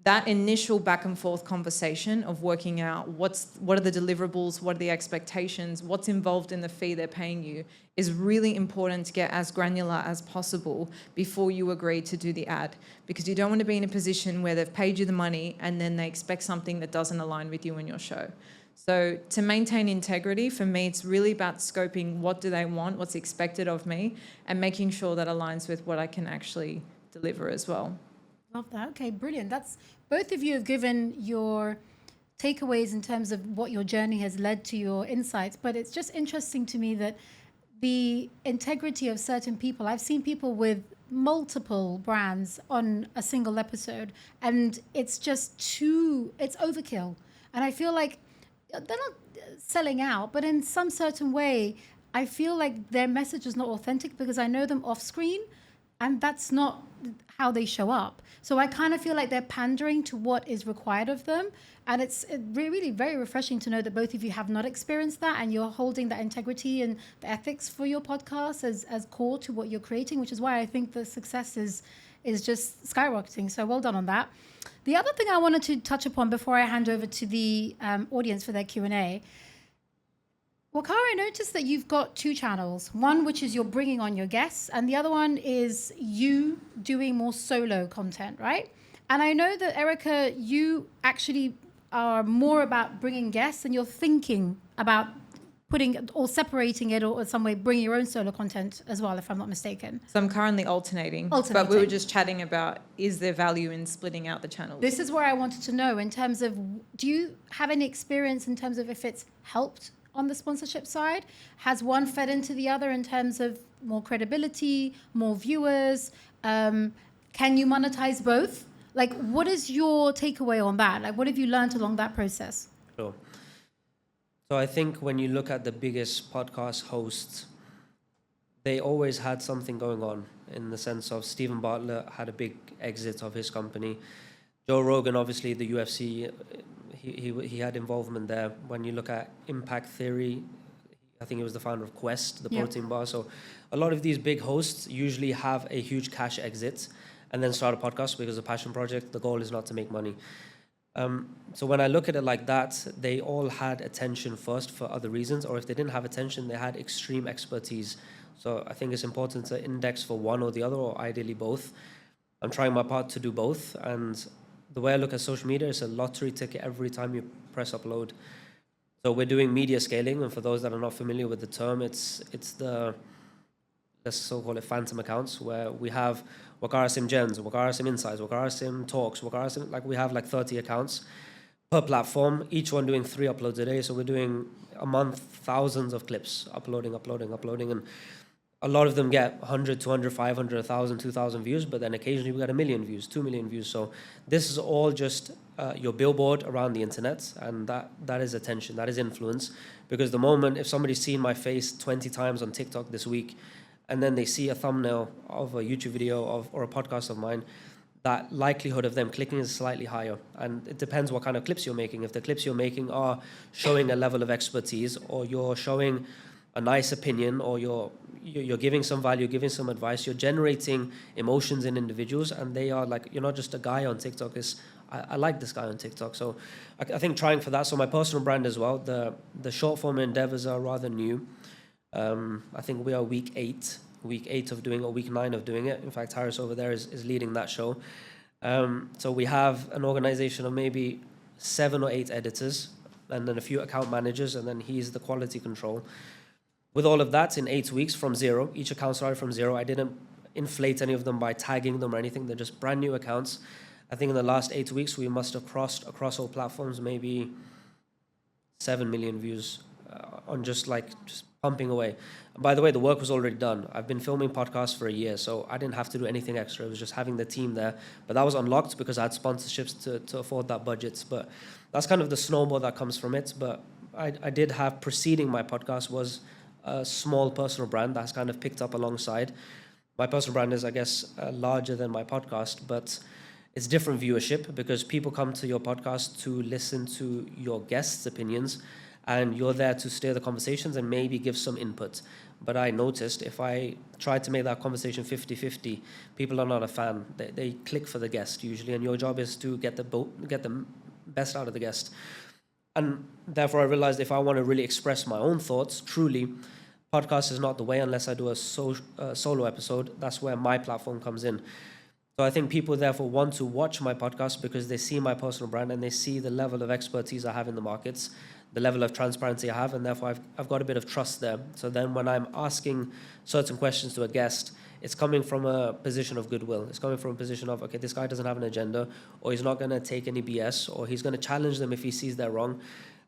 that initial back and forth conversation of working out what are the deliverables, what are the expectations, what's involved in the fee they're paying you is really important to get as granular as possible before you agree to do the ad, because you don't want to be in a position where they've paid you the money and then they expect something that doesn't align with you and your show. So to maintain integrity, for me, it's really about scoping what do they want, what's expected of me, and making sure that aligns with what I can actually deliver as well. Love that. Okay, brilliant. That's both of you have given your takeaways in terms of what your journey has led to, your insights. But it's just interesting to me that the integrity of certain people, I've seen people with multiple brands on a single episode, and it's just it's overkill. And I feel like they're not selling out, but in some certain way, I feel like their message is not authentic because I know them off screen, and that's not how they show up. So I kind of feel like they're pandering to what is required of them. And it's really very refreshing to know that both of you have not experienced that, and you're holding that integrity and the ethics for your podcast as core to what you're creating, which is why I think the success is just skyrocketing. So well done on that. The other thing I wanted to touch upon before I hand over to the audience for their Q&A, Waqar, I noticed that you've got two channels. One, which is you're bringing on your guests, and the other one is you doing more solo content, right? And I know that, Erika, you actually are more about bringing guests, and you're thinking about putting or separating it or some way bringing your own solo content as well, if I'm not mistaken. So I'm currently alternating. But we were just chatting about, is there value in splitting out the channels? This is where I wanted to know in terms of, do you have any experience in terms of if it's helped on the sponsorship side? Has one fed into the other in terms of more credibility, more viewers? Can you monetize both? Like, what is your takeaway on that? Like, what have you learned along that process? Sure. So I think when you look at the biggest podcast hosts, they always had something going on, in the sense of Stephen Bartlett had a big exit of his company. Joe Rogan, obviously the UFC, he had involvement there. When you look at Impact Theory, I think he was the founder of Quest, the protein bar. So a lot of these big hosts usually have a huge cash exit and then start a podcast because it's a passion project. The goal is not to make money. So when I look at it like that, they all had attention first for other reasons, or if they didn't have attention, they had extreme expertise. So I think it's important to index for one or the other, or ideally both. I'm trying my part to do both, and the way I look at social media is a lottery ticket every time you press upload. So we're doing media scaling, and for those that are not familiar with the term, it's the, let's so-call it phantom accounts, where we have Waqar Asim Gens, Waqar Asim Insights, Waqar Asim Talks, Waqar Asim, like we have like 30 accounts per platform, each one doing 3 uploads a day. So we're doing a month, thousands of clips, uploading, and a lot of them get 100, 200, 500, 1,000, 2,000 views, but then occasionally we get 1 million views, 2 million views. So this is all just your billboard around the internet, and that is attention, that is influence. Because the moment, if somebody's seen my face 20 times on TikTok this week, and then they see a thumbnail of a YouTube video or a podcast of mine, that likelihood of them clicking is slightly higher. And it depends what kind of clips you're making. If the clips you're making are showing a level of expertise, or you're showing a nice opinion, or you're giving some value, giving some advice, you're generating emotions in individuals, and they are like, you're not just a guy on TikTok. I like this guy on TikTok. So I think trying for that. So my personal brand as well, the short form endeavors are rather new. I think we are week 8 of doing, or week 9 of doing it. In fact, Harris over there is leading that show. So we have an organization of maybe 7 or 8 editors, and then a few account managers, and then he's the quality control. With all of that, in 8 weeks from zero, each account started from zero. I didn't inflate any of them by tagging them or anything. They're just brand new accounts. I think in the last 8 weeks, we must have crossed across all platforms maybe 7 million views on just pumping away. And by the way, the work was already done. I've been filming podcasts for a year, so I didn't have to do anything extra. It was just having the team there. But that was unlocked because I had sponsorships to afford that budget. But that's kind of the snowball that comes from it. But I did have, preceding my podcast was a small personal brand that's kind of picked up alongside. My personal brand is, I guess, larger than my podcast, but it's different viewership because people come to your podcast to listen to your guests' opinions, and you're there to steer the conversations and maybe give some input. But I noticed if I tried to make that conversation 50-50, people are not a fan. They click for the guest usually, and your job is to get the best out of the guest. And therefore I realized if I want to really express my own thoughts, truly, podcast is not the way unless I do a solo episode. That's where my platform comes in. So I think people therefore want to watch my podcast because they see my personal brand and they see the level of expertise I have in the markets, the level of transparency I have, and therefore I've got a bit of trust there. So then when I'm asking certain questions to a guest, it's coming from a position of goodwill. It's coming from a position of, okay, this guy doesn't have an agenda, or he's not going to take any BS, or he's going to challenge them if he sees they're wrong.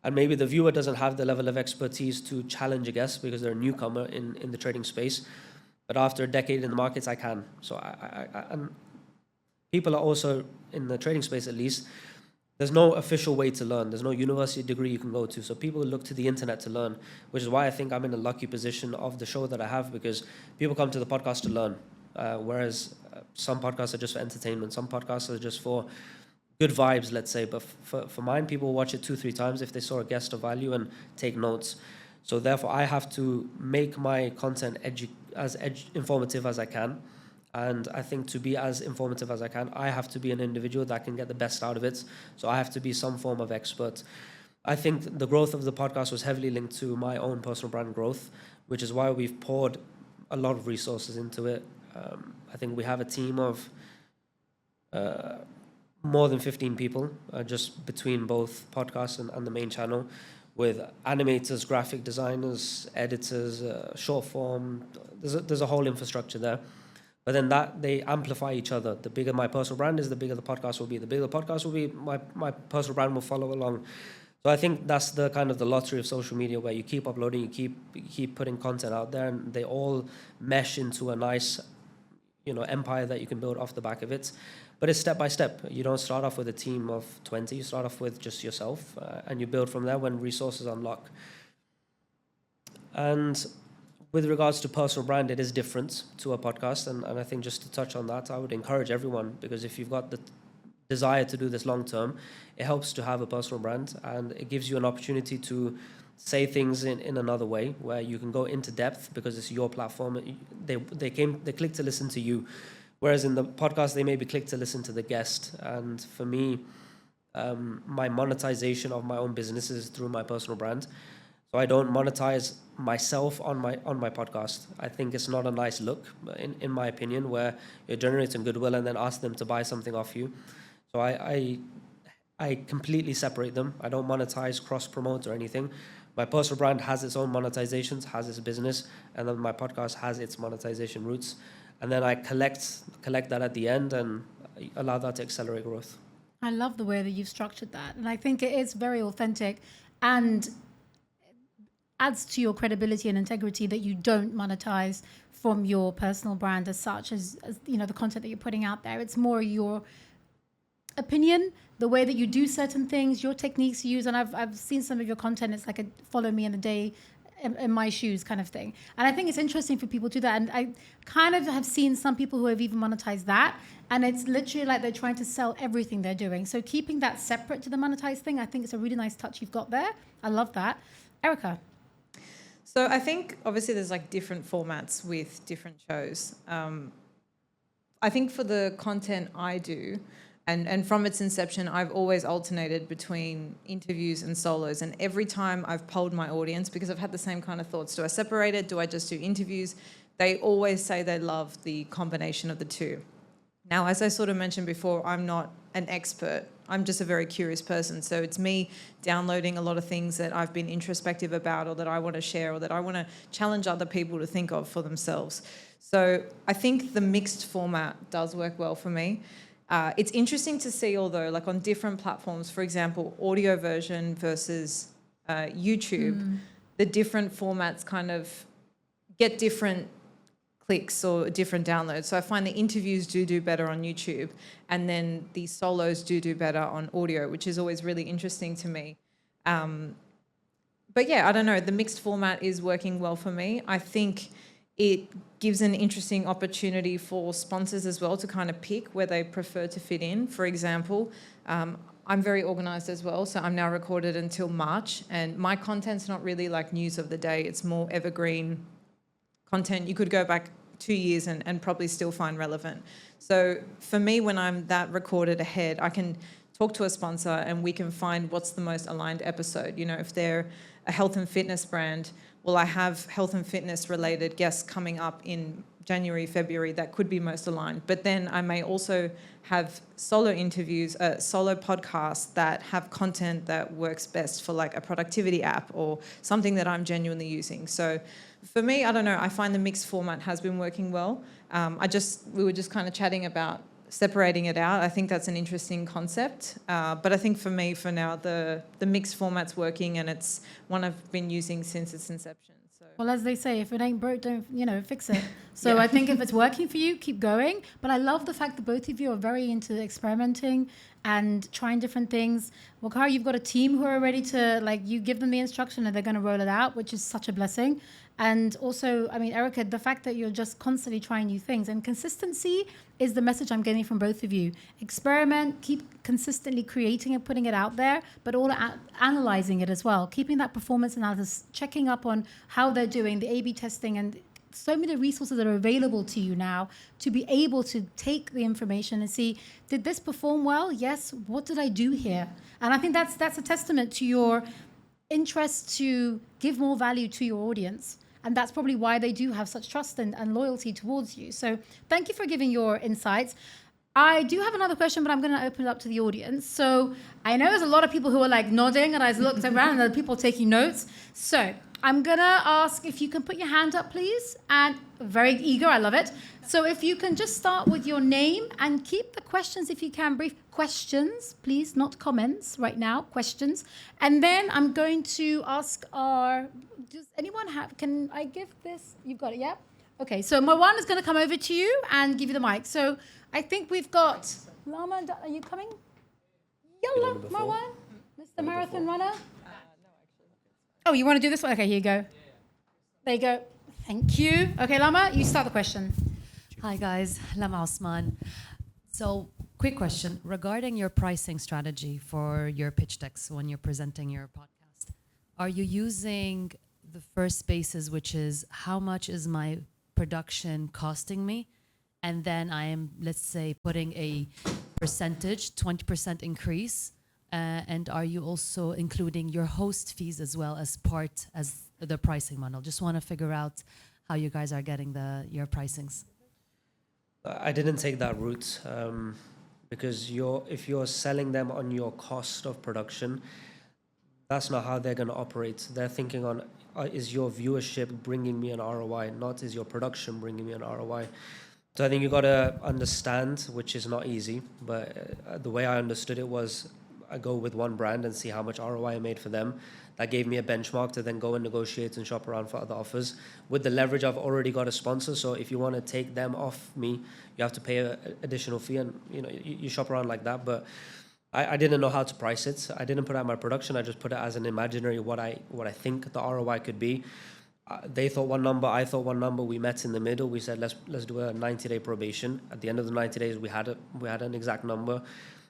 And maybe the viewer doesn't have the level of expertise to challenge a guest because they're a newcomer in the trading space. But after a decade in the markets, I can. So and people are also, in the trading space at least, there's no official way to learn. There's no university degree you can go to. So people look to the internet to learn, which is why I think I'm in a lucky position of the show that I have, because people come to the podcast to learn. Whereas some podcasts are just for entertainment. Some podcasts are just for good vibes, let's say. But for mine, people watch it 2-3 times if they saw a guest of value and take notes. So therefore, I have to make my content as informative as I can. And I think to be as informative as I can, I have to be an individual that can get the best out of it. So I have to be some form of expert. I think the growth of the podcast was heavily linked to my own personal brand growth, which is why we've poured a lot of resources into it. I think we have a team of more than 15 people, just between both podcasts and the main channel, with animators, graphic designers, editors, short form. There's a whole infrastructure there. But then that they amplify each other. The bigger my personal brand is, the bigger the podcast will be. The bigger the podcast will be, my personal brand will follow along. So I think that's the kind of the lottery of social media, where you keep uploading, you keep putting content out there, and they all mesh into a nice, empire that you can build off the back of it. But it's step by step. You don't start off with a team of 20. You start off with just yourself, and you build from there when resources unlock. And with regards to personal brand, it is different to a podcast. And I think just to touch on that, I would encourage everyone, because if you've got the desire to do this long term, it helps to have a personal brand, and it gives you an opportunity to say things in another way, where you can go into depth because it's your platform. They click to listen to you, whereas in the podcast they maybe click to listen to the guest. And for me, my monetization of my own business is through my personal brand. So I don't monetize myself on my podcast. I think it's not a nice look, in my opinion, where you're generating goodwill and then ask them to buy something off you. So I completely separate them. I don't monetize, cross-promote or anything. My personal brand has its own monetizations, has its business, and then my podcast has its monetization routes. And then I collect that at the end and allow that to accelerate growth. I love the way that you've structured that. And I think it is very authentic and adds to your credibility and integrity that you don't monetize from your personal brand as such, as the content that you're putting out there. It's more your opinion, the way that you do certain things, your techniques you use. And I've seen some of your content. It's like a follow me in the day in my shoes kind of thing. And I think it's interesting for people to do that. And I kind of have seen some people who have even monetized that. And it's literally like they're trying to sell everything they're doing. So keeping that separate to the monetize thing, I think it's a really nice touch you've got there. I love that. Erika. So I think obviously there's like different formats with different shows. I think for the content I do, and from its inception, I've always alternated between interviews and solos. And every time I've polled my audience, because I've had the same kind of thoughts, do I separate it? Do I just do interviews? They always say they love the combination of the two. Now, as I sort of mentioned before, I'm not an expert. I'm just a very curious person. So it's me downloading a lot of things that I've been introspective about, or that I want to share, or that I want to challenge other people to think of for themselves. So I think the mixed format does work well for me. It's interesting to see, although, like on different platforms, for example, audio version versus YouTube, the different formats kind of get different clicks or different downloads. So I find the interviews do better on YouTube, and then the solos do better on audio, which is always really interesting to me. But yeah, I don't know, the mixed format is working well for me. I think it gives an interesting opportunity for sponsors as well to kind of pick where they prefer to fit in. For example, I'm very organized as well, so I'm now recorded until March, and my content's not really like news of the day. It's more evergreen content you could go back 2 years and probably still find relevant. So for me, when I'm that recorded ahead, I can talk to a sponsor and we can find what's the most aligned episode. You know, if they're a health and fitness brand, well, I have health and fitness related guests coming up in January, February that could be most aligned. But then I may also have solo interviews, solo podcasts that have content that works best for like a productivity app or something that I'm genuinely using. So for me, I don't know, I find the mixed format has been working well. We were just kind of chatting about separating it out. I think that's an interesting concept. But I think for me, for now, the mixed format's working, and it's one I've been using since its inception. So. Well, as they say, if it ain't broke, don't, fix it. So I think if it's working for you, keep going. But I love the fact that both of you are very into experimenting and trying different things. Waqar, you've got a team who are ready to, you give them the instruction and they're going to roll it out, which is such a blessing. And also, Erika, the fact that you're just constantly trying new things, and consistency is the message I'm getting from both of you. Experiment, keep consistently creating and putting it out there, but all analyzing it as well, keeping that performance analysis, checking up on how they're doing, the A/B testing, and so many resources that are available to you now to be able to take the information and see, did this perform well? Yes. What did I do here? And I think that's a testament to your interest to give more value to your audience. And that's probably why they do have such trust and loyalty towards you. So thank you for giving your insights. I do have another question, but I'm going to open it up to the audience. So I know there's a lot of people who are nodding, and I looked around and there are people taking notes. So I'm going to ask if you can put your hand up, please. And very eager, I love it. So if you can just start with your name and keep the questions, if you can, brief. Questions, please, not comments right now, questions. And then I'm going to ask does anyone can I give this? You've got it, yeah? Okay, so Marwan is going to come over to you and give you the mic. So I think we've got Lama, are you coming? Yalla, Marwan, Mr. Marathon Runner. No, actually. Oh, you want to do this one? Okay, here you go. There you go. Thank you. Okay, Lama, you start the question. Hi, guys. Lama Osman. So, quick question regarding your pricing strategy for your pitch decks when you're presenting your podcast. Are you using the first basis, which is how much is my production costing me? And then I am, let's say, putting a percentage, 20% increase. And are you also including your host fees as well as part as the pricing model? Just want to figure out how you guys are getting your pricings. I didn't take that route because if you're selling them on your cost of production, that's not how they're going to operate. They're thinking on, is your viewership bringing me an ROI, not is your production bringing me an ROI. So I think you got to understand, which is not easy, but the way I understood it was I go with one brand and see how much ROI I made for them. That gave me a benchmark to then go and negotiate and shop around for other offers. With the leverage, I've already got a sponsor, so if you want to take them off me, you have to pay an additional fee, and you shop around like that. But I didn't know how to price it. I didn't put out my production. I just put it as an imaginary what I think the ROI could be. They thought one number, I thought one number. We met in the middle. We said let's do a 90-day probation. At the end of the 90 days, we had an exact number.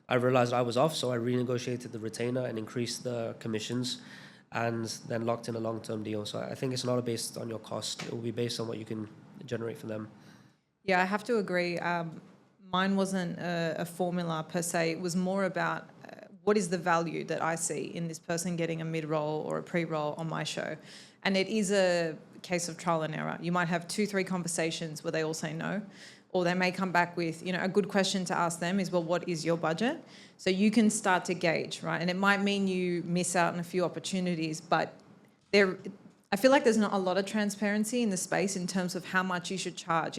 I realized I was off, so I renegotiated the retainer and increased the commissions, and then locked in a long-term deal. So I think it's not based on your cost. It will be based on what you can generate for them. Yeah, I have to agree. Mine wasn't a formula per se. It was more about what is the value that I see in this person getting a mid-roll or a pre-roll on my show. And it is a case of trial and error. You might have 2-3 conversations where they all say no, or they may come back with, a good question to ask them is, well, what is your budget? So you can start to gauge, right? And it might mean you miss out on a few opportunities, but I feel like there's not a lot of transparency in the space in terms of how much you should charge.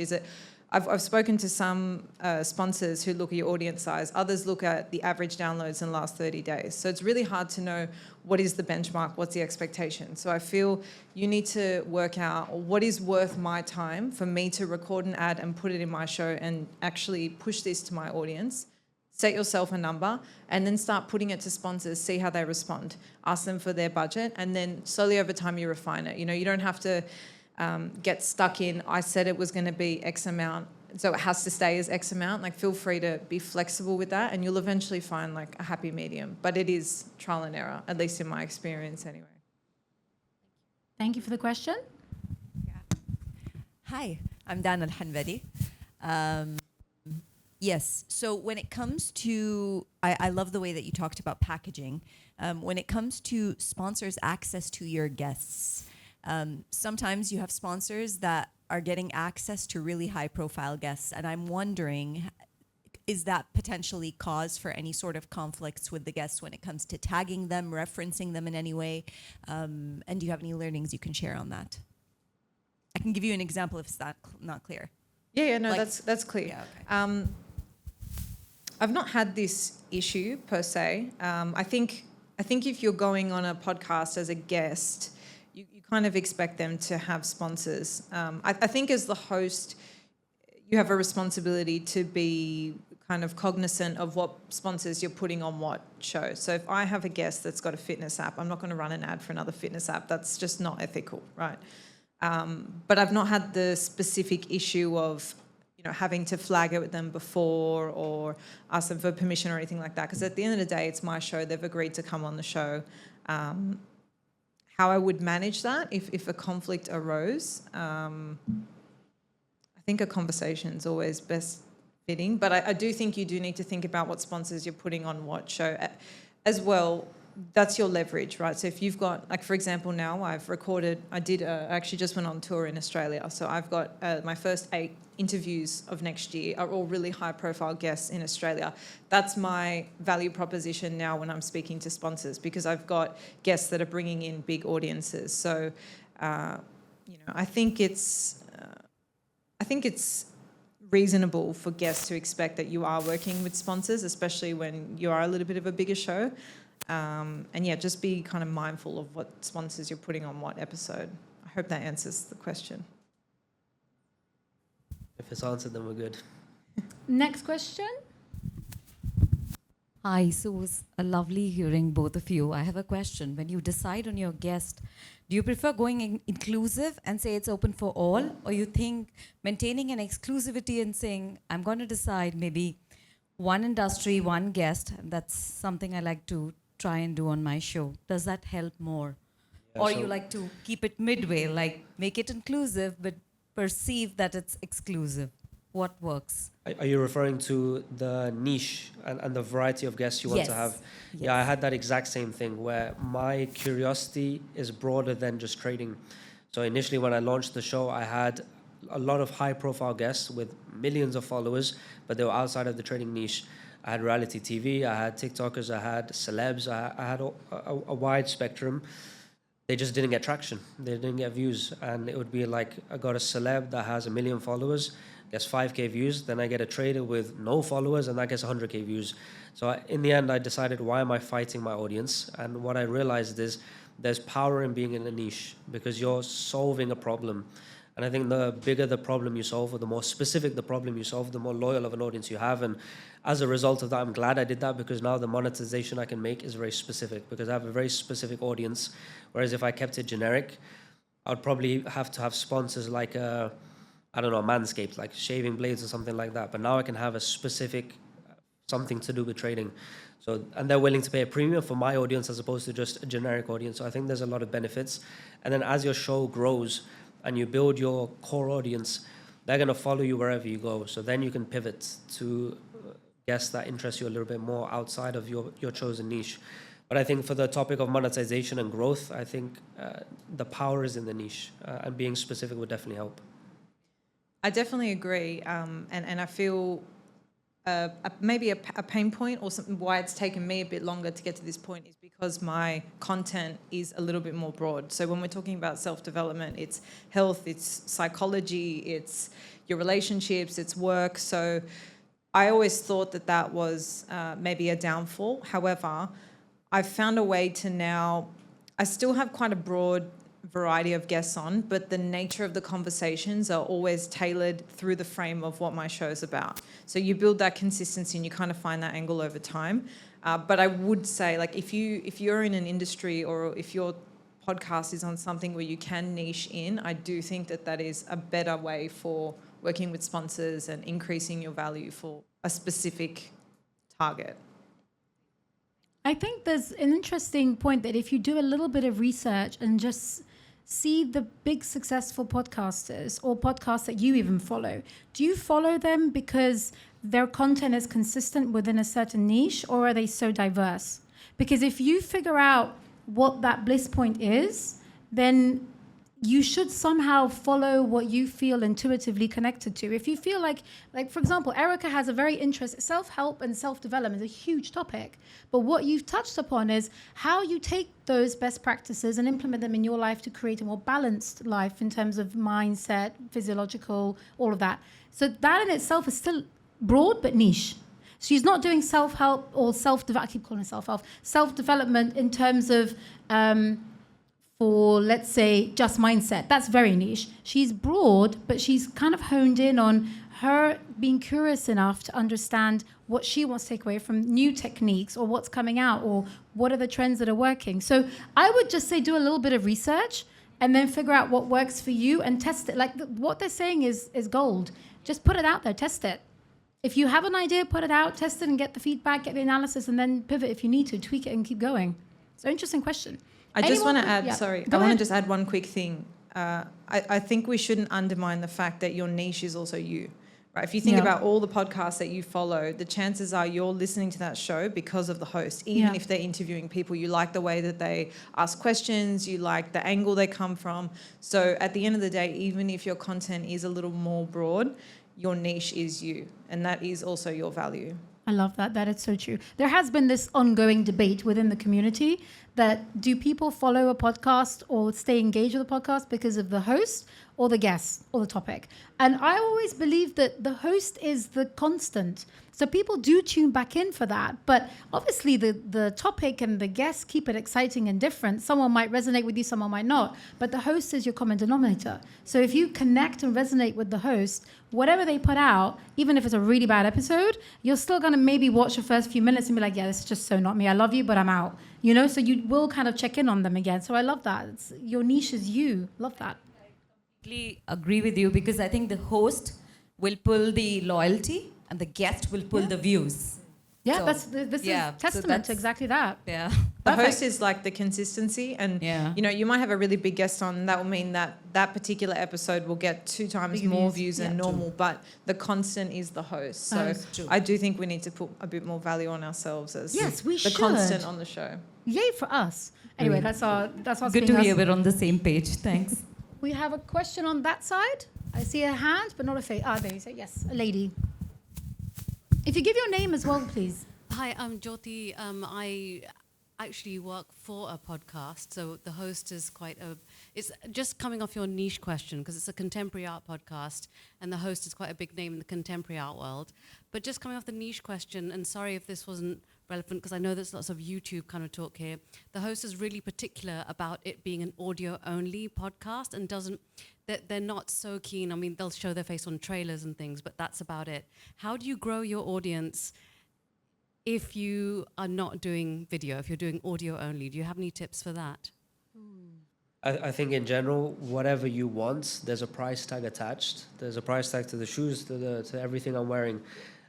I've spoken to some sponsors who look at your audience size. Others look at the average downloads in the last 30 days. So it's really hard to know what is the benchmark, what's the expectation. So I feel you need to work out what is worth my time for me to record an ad and put it in my show and actually push this to my audience. Set yourself a number and then start putting it to sponsors, see how they respond. Ask them for their budget, and then slowly over time you refine it. You don't have to get stuck in, I said it was going to be X amount, so it has to stay as X amount. Feel free to be flexible with that, and you'll eventually find a happy medium. But it is trial and error, at least in my experience anyway. Thank you for the question. Hi, I'm Dan Al-Hanbali. Yes, so when it comes to, I love the way that you talked about packaging. When it comes to sponsors' access to your guests, sometimes you have sponsors that are getting access to really high-profile guests, and I'm wondering, is that potentially cause for any sort of conflicts with the guests when it comes to tagging them, referencing them in any way? And do you have any learnings you can share on that? I can give you an example if it's not clear. Yeah, no, Like- that's clear. Yeah, okay. I've not had this issue per se. I think if you're going on a podcast as a guest, you kind of expect them to have sponsors. I think as the host, you have a responsibility to be kind of cognizant of what sponsors you're putting on what show. So if I have a guest that's got a fitness app, I'm not going to run an ad for another fitness app. That's just not ethical, right? But I've not had the specific issue of, having to flag it with them before or ask them for permission or anything like that. Because at the end of the day, it's my show. They've agreed to come on the show. How I would manage that if a conflict arose, I think a conversation is always best fitting. But I do think you do need to think about what sponsors you're putting on what show as well. That's your leverage, right? So if you've got, like, for example, now I actually just went on tour in Australia. So I've got my first 8 interviews of next year are all really high profile guests in Australia. That's my value proposition now when I'm speaking to sponsors, because I've got guests that are bringing in big audiences. So, I think it's reasonable for guests to expect that you are working with sponsors, especially when you are a little bit of a bigger show. And yeah, just be kind of mindful of what sponsors you're putting on what episode. I hope that answers the question. If it's answered, then we're good. Next question. Hi, so it was a lovely hearing both of you. I have a question. When you decide on your guest, do you prefer going inclusive and say it's open for all, or you think maintaining an exclusivity and saying, I'm going to decide maybe one industry, one guest, and that's something I like to try and do on my show? Does that help more? Yeah, Or so- you like to keep it midway, like make it inclusive, but perceive that it's exclusive? What works? Are you referring to the niche and the variety of guests you want to Yes. have? Yes. Yeah, I had that exact same thing where my curiosity is broader than just trading. So initially when I launched the show, I had a lot of high profile guests with millions of followers, but they were outside of the trading niche. I had reality TV, I had TikTokers, I had celebs, I had a wide spectrum. They just didn't get traction. They didn't get views. And it would be like, I got a celeb that has 1 million followers, gets 5K views. Then I get a trader with no followers and that gets 100K views. So in the end, I decided, why am I fighting my audience? And what I realized is there's power in being in a niche because you're solving a problem. And I think the bigger the problem you solve, or the more specific the problem you solve, the more loyal of an audience you have. And as a result of that, I'm glad I did that, because now the monetization I can make is very specific, because I have a very specific audience. Whereas if I kept it generic, I'd probably have to have sponsors like, Manscaped, like shaving blades or something like that. But now I can have a specific something to do with trading. So, and they're willing to pay a premium for my audience as opposed to just a generic audience. So I think there's a lot of benefits. And then as your show grows, and you build your core audience, they're going to follow you wherever you go. So then you can pivot to guests that interest you a little bit more outside of your chosen niche. But I think for the topic of monetization and growth, I think the power is in the niche, and being specific would definitely help. I definitely agree. And I feel maybe a pain point or something why it's taken me a bit longer to get to this point is because my content is a little bit more broad. So when we're talking about self-development, it's health, it's psychology, it's your relationships, it's work. So I always thought that was maybe a downfall. However, I've found a way to now, I still have quite a broad variety of guests on, but the nature of the conversations are always tailored through the frame of what my show's about. So you build that consistency and you kind of find that angle over time. But I would say, like, if you're in an industry or if your podcast is on something where you can niche in, I do think that is a better way for working with sponsors and increasing your value for a specific target. I think there's an interesting point that if you do a little bit of research and just see the big successful podcasters or podcasts that you even follow, do you follow them because their content is consistent within a certain niche, or are they so diverse? Because if you figure out what that bliss point is, then you should somehow follow what you feel intuitively connected to. If you feel like for example, Erika has a very interest, self-help and self-development is a huge topic. But what you've touched upon is how you take those best practices and implement them in your life to create a more balanced life in terms of mindset, physiological, all of that. So that in itself is still broad but niche. She's not doing self-help or I keep calling it self-help, self-development in terms of for, let's say, just mindset. That's very niche. She's broad, but she's kind of honed in on her being curious enough to understand what she wants to take away from new techniques or what's coming out or what are the trends that are working. So I would just say do a little bit of research and then figure out what works for you and test it. Like what they're saying is gold. Just put it out there, test it. If you have an idea, put it out, test it and get the feedback, get the analysis, and then pivot if you need to, tweak it and keep going. So interesting question. I just want to add, Yeah. sorry, Go I want ahead. to just add one quick thing. I think we shouldn't undermine the fact that your niche is also you, right? If you think Yeah. about all the podcasts that you follow, the chances are you're listening to that show because of the host, even Yeah. if they're interviewing people. You like the way that they ask questions, you like the angle they come from. So at the end of the day, even if your content is a little more broad, your niche is you, and that is also your value. I love that. That is so true. There has been this ongoing debate within the community that do people follow a podcast or stay engaged with a podcast because of the host or the guest or the topic? And I always believe that the host is the constant. So people do tune back in for that. But obviously the topic and the guests keep it exciting and different. Someone might resonate with you, someone might not. But the host is your common denominator. So if you connect and resonate with the host, whatever they put out, even if it's a really bad episode, you're still going to maybe watch the first few minutes and be like, yeah, this is just so not me. I love you, but I'm out. You know, so you will kind of check in on them again. So I love that. Your niche is you. Love that. Completely agree with you, because I think the host will pull the loyalty and the guest will pull the views. Yeah, So, this yeah, is so testament that's- to exactly that. Yeah. The Perfect. host is like the consistency, and Yeah. you know, you might have a really big guest on, and that will mean that that particular episode will get 2 times Bigger more views. views than Yeah. normal, but the constant is the host. So That is true. I do think we need to put a bit more value on ourselves as Yes, we the should. constant on the show. Yay for us. Anyway, that's us Good being to us. hear we're on the same page. Thanks. We have a question on that side. I see a hand, but not a face. Ah, there you say. Yes, a lady. If you give your name as well, please. Hi, I'm Jyoti. I actually work for a podcast, so the host is it's just coming off your niche question, because it's a contemporary art podcast, and the host is quite a big name in the contemporary art world. But just coming off the niche question, and sorry if this wasn't relevant, because I know there's lots of YouTube kind of talk here, the host is really particular about it being an audio-only podcast, and they're not so keen. I mean, they'll show their face on trailers and things, but that's about it. How do you grow your audience if you are not doing video, if you're doing audio only? Do you have any tips for that? I think in general, whatever you want, there's a price tag attached. There's a price tag to the shoes, to everything I'm wearing.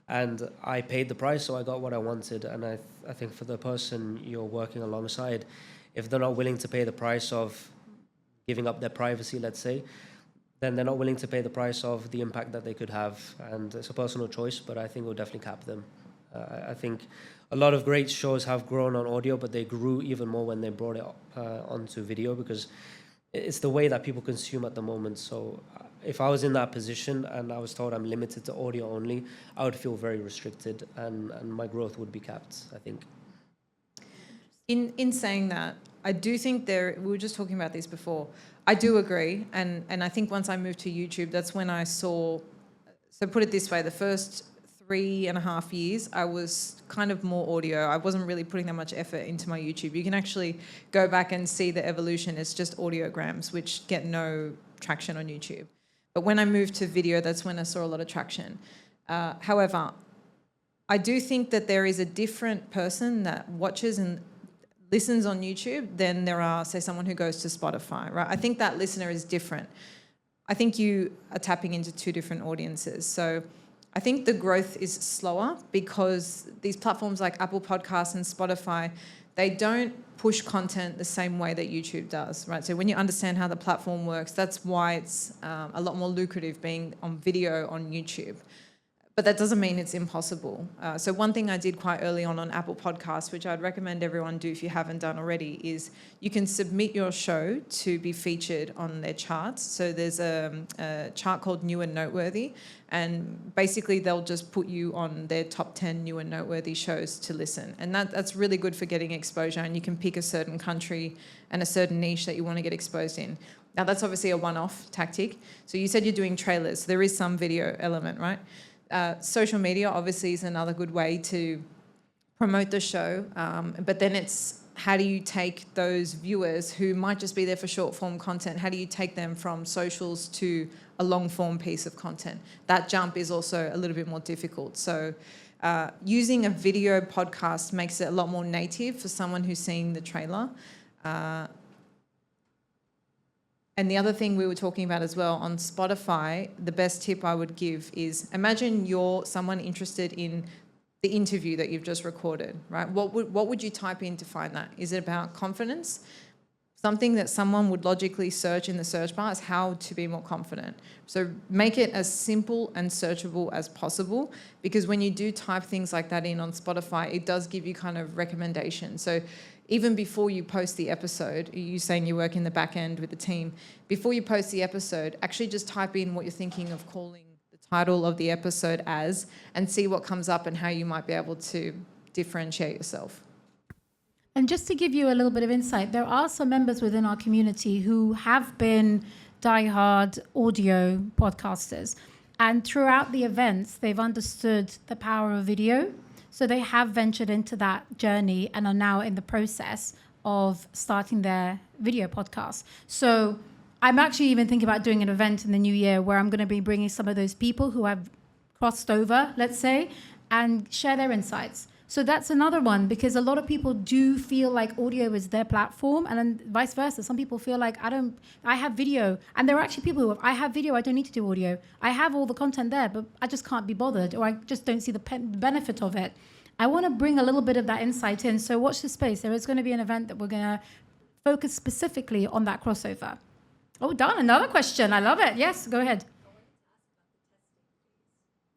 And I paid the price, so I got what I wanted. And I think for the person you're working alongside, if they're not willing to pay the price of giving up their privacy, let's say, then they're not willing to pay the price of the impact that they could have. And it's a personal choice, but I think we'll definitely cap them. I think a lot of great shows have grown on audio, but they grew even more when they brought it onto video, because it's the way that people consume at the moment. So if I was in that position and I was told I'm limited to audio only, I would feel very restricted, and my growth would be capped, I think. In saying that, I do think we were just talking about this before, I do agree, and I think once I moved to YouTube, that's when I saw, so put it this way, the first 3.5 years, I was kind of more audio. I wasn't really putting that much effort into my YouTube. You can actually go back and see the evolution. It's just audiograms, which get no traction on YouTube. But when I moved to video, that's when I saw a lot of traction. However, I do think that there is a different person that watches and listens on YouTube than there are, say, someone who goes to Spotify, right? I think that listener is different. I think you are tapping into 2 different audiences. So I think the growth is slower because these platforms like Apple Podcasts and Spotify, they don't push content the same way that YouTube does, right? So when you understand how the platform works, that's why it's a lot more lucrative being on video on YouTube. But that doesn't mean it's impossible. So one thing I did quite early on Apple Podcasts, which I'd recommend everyone do if you haven't done already, is you can submit your show to be featured on their charts. So there's a chart called New and Noteworthy, and basically they'll just put you on their top 10 new and noteworthy shows to listen. And that's really good for getting exposure, and you can pick a certain country and a certain niche that you want to get exposed in. Now that's obviously a one-off tactic. So you said you're doing trailers. So there is some video element, right? Social media obviously is another good way to promote the show, but then it's how do you take those viewers who might just be there for short form content, how do you take them from socials to a long form piece of content? That jump is also a little bit more difficult. So using a video podcast makes it a lot more native for someone who's seen the trailer. And the other thing we were talking about as well on Spotify, the best tip I would give is imagine you're someone interested in the interview that you've just recorded, right? What would you type in to find that? Is it about confidence? Something that someone would logically search in the search bar is how to be more confident. So make it as simple and searchable as possible, because when you do type things like that in on Spotify, it does give you kind of recommendations. So even before you post the episode, you saying you work in the back end with the team, before you post the episode, actually just type in what you're thinking of calling the title of the episode as, and see what comes up and how you might be able to differentiate yourself. And just to give you a little bit of insight, there are some members within our community who have been diehard audio podcasters. And throughout the events, they've understood the power of video. So they have ventured into that journey and are now in the process of starting their video podcast. So I'm actually even thinking about doing an event in the new year where I'm going to be bringing some of those people who have crossed over, let's say, and share their insights. So that's another one, because a lot of people do feel like audio is their platform, and then vice versa. Some people feel like I have video, and there are actually people who I have video, I don't need to do audio. I have all the content there, but I just can't be bothered, or I just don't see the benefit of it. I want to bring a little bit of that insight in. So watch this space. There is going to be an event that we're going to focus specifically on that crossover. Oh, done. Another question. I love it. Yes, go ahead.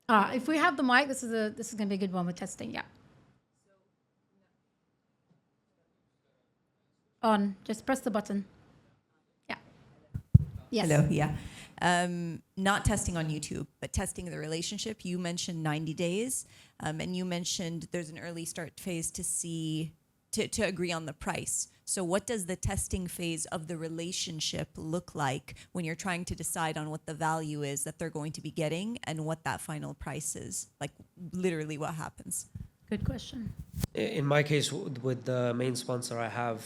If we have the mic, this is going to be a good one with testing. Yeah. On. Just press the button. Yeah. Yes. Hello. Yeah. Not testing on YouTube, but testing the relationship. You mentioned 90 days, and you mentioned there's an early start phase to agree on the price. So what does the testing phase of the relationship look like when you're trying to decide on what the value is that they're going to be getting and what that final price is? Like literally what happens? Good question. In my case, with the main sponsor I have,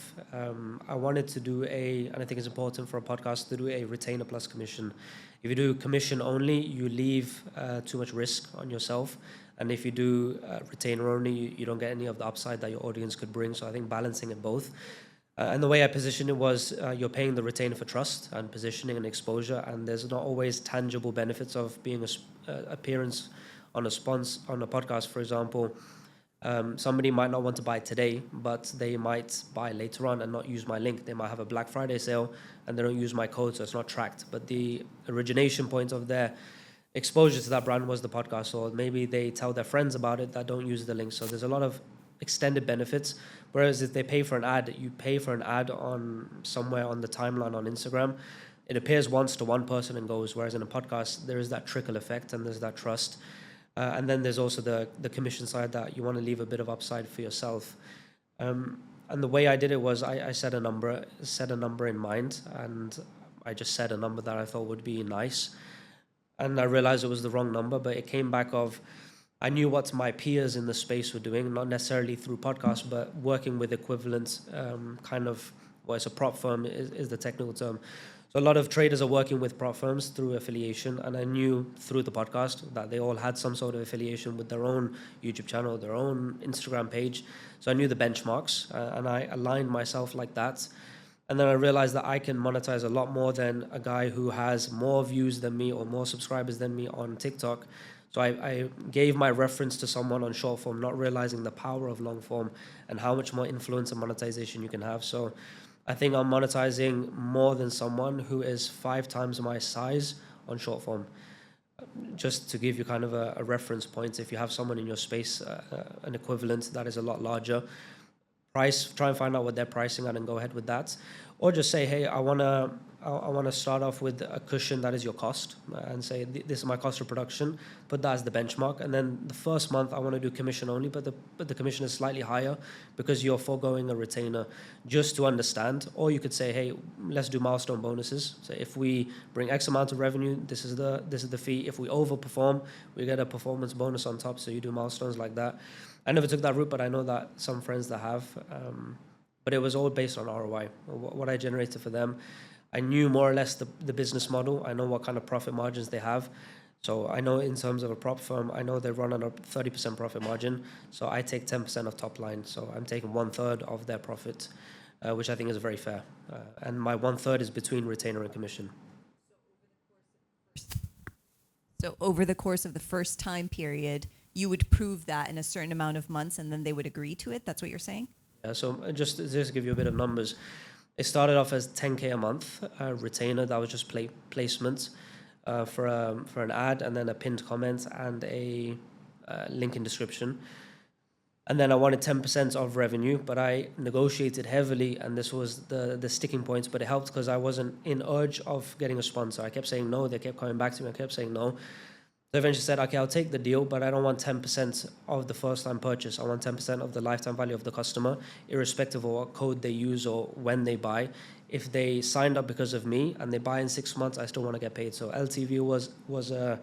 I wanted to do and I think it's important for a podcast to do a retainer plus commission. If you do commission only, you leave too much risk on yourself. And if you do retainer only, you don't get any of the upside that your audience could bring. So I think balancing it both. And the way I positioned it was you're paying the retainer for trust and positioning and exposure. And there's not always tangible benefits of being an appearance on a podcast, for example. Somebody might not want to buy today, but they might buy later on and not use my link. They might have a Black Friday sale and they don't use my code, so it's not tracked. But the origination point of their exposure to that brand was the podcast, or maybe they tell their friends about it that don't use the link. So there's a lot of extended benefits. Whereas if they pay for an ad, you pay for an ad on somewhere on the timeline on Instagram. It appears once to one person and goes, whereas in a podcast, there is that trickle effect and there's that trust. And then there's also the commission side that you want to leave a bit of upside for yourself. And the way I did it was I set a number in mind, and I just set a number that I thought would be nice. And I realized it was the wrong number, but it came back of, I knew what my peers in the space were doing, not necessarily through podcasts, but working with equivalent it's a prop firm is the technical term. So a lot of traders are working with prop firms through affiliation, and I knew through the podcast that they all had some sort of affiliation with their own YouTube channel, their own Instagram page. So I knew the benchmarks, and I aligned myself like that. And then I realized that I can monetize a lot more than a guy who has more views than me or more subscribers than me on TikTok. So I gave my reference to someone on short form, not realizing the power of long form and how much more influence and monetization you can have. So I think I'm monetizing more than someone who is 5 times my size on short form. Just to give you kind of a reference point, if you have someone in your space, an equivalent that is a lot larger, try and find out what they're pricing at and go ahead with that. Or just say, hey, I want to start off with a cushion that is your cost and say, this is my cost of production, put that as the benchmark. And then the first month I want to do commission only, but the commission is slightly higher because you're foregoing a retainer, just to understand. Or you could say, hey, let's do milestone bonuses. So if we bring X amount of revenue, this is the fee. If we overperform, we get a performance bonus on top. So you do milestones like that. I never took that route, but I know that some friends that have. But it was all based on ROI, what I generated for them. I knew more or less the business model. I know what kind of profit margins they have. So I know in terms of a prop firm, I know they run on a 30% profit margin. So I take 10% of top line. So I'm taking 1/3 of their profit, which I think is very fair. And my 1/3 is between retainer and commission. So over the course of the first time period, you would prove that in a certain amount of months and then they would agree to it? That's what you're saying? Yeah, so just to give you a bit of numbers, it started off as 10K a month, retainer. That was just placement for an ad, and then a pinned comment and a link in description. And then I wanted 10% of revenue, but I negotiated heavily, and this was the sticking points, but it helped because I wasn't in urge of getting a sponsor. I kept saying no, they kept coming back to me, I kept saying no. So I eventually said, okay, I'll take the deal, but I don't want 10% of the first time purchase. I want 10% of the lifetime value of the customer, irrespective of what code they use or when they buy. If they signed up because of me and they buy in 6 months, I still want to get paid. So LTV was a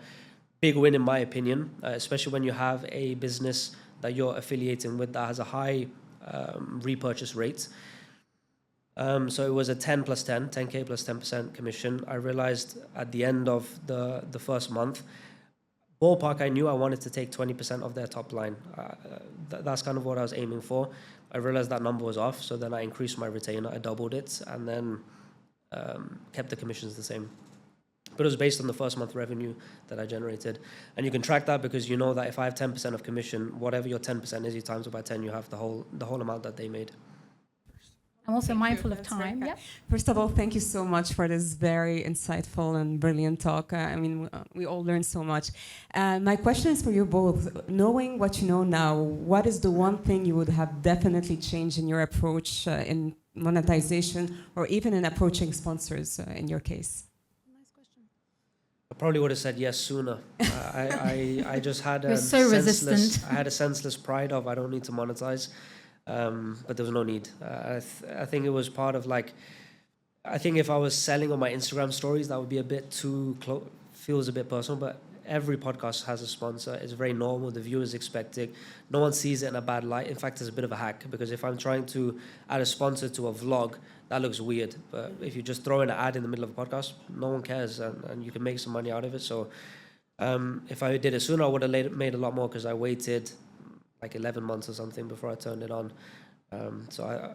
big win in my opinion, especially when you have a business that you're affiliating with that has a high repurchase rate. So it was a 10 plus 10, 10K plus 10% commission. I realized at the end of the first month, ballpark, I knew I wanted to take 20% of their top line. That's kind of what I was aiming for. I realized that number was off, so then I increased my retainer, I doubled it, and then kept the commissions the same. But it was based on the first month revenue that I generated. And you can track that because you know that if I have 10% of commission, whatever your 10% is, you times it by 10, you have the whole amount that they made. I'm also mindful of time. Yeah. First of all, thank you so much for this very insightful and brilliant talk. I mean, we all learned so much. My question is for you both. Knowing what you know now, what is the one thing you would have definitely changed in your approach in monetization or even in approaching sponsors in your case? Nice question. I probably would have said yes sooner. I just had You're so resistant. I had a senseless pride of I don't need to monetize. But there was no need. I think it was part of I think if I was selling on my Instagram stories, that would be a bit too close, feels a bit personal, but every podcast has a sponsor. It's very normal. The viewers expect it. No one sees it in a bad light. In fact, it's a bit of a hack because if I'm trying to add a sponsor to a vlog, that looks weird. But if you just throw in an ad in the middle of a podcast, no one cares and you can make some money out of it. So if I did it sooner, I would have made a lot more because I waited 11 months or something before I turned it on. So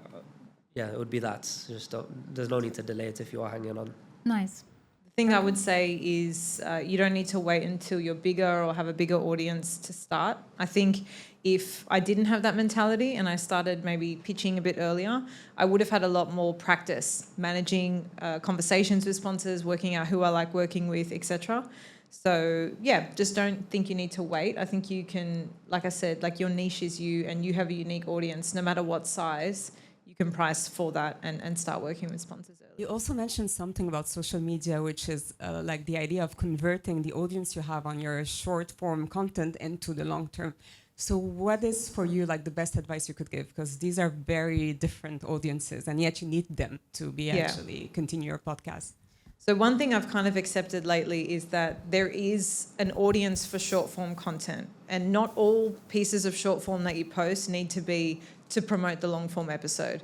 it would be that. Just there's no need to delay it if you are hanging on. Nice. The thing I would say is you don't need to wait until you're bigger or have a bigger audience to start. I think if I didn't have that mentality and I started maybe pitching a bit earlier, I would have had a lot more practice managing conversations with sponsors, working out who I like working with, etc. So just don't think you need to wait. I think you can, like I said, your niche is you and you have a unique audience. No matter what size, you can price for that and start working with sponsors early. You also mentioned something about social media, which is the idea of converting the audience you have on your short form content into the long term. So what is for you the best advice you could give? Because these are very different audiences and yet you need them to be actually continue your podcast. So one thing I've kind of accepted lately is that there is an audience for short form content and not all pieces of short form that you post need to be to promote the long form episode.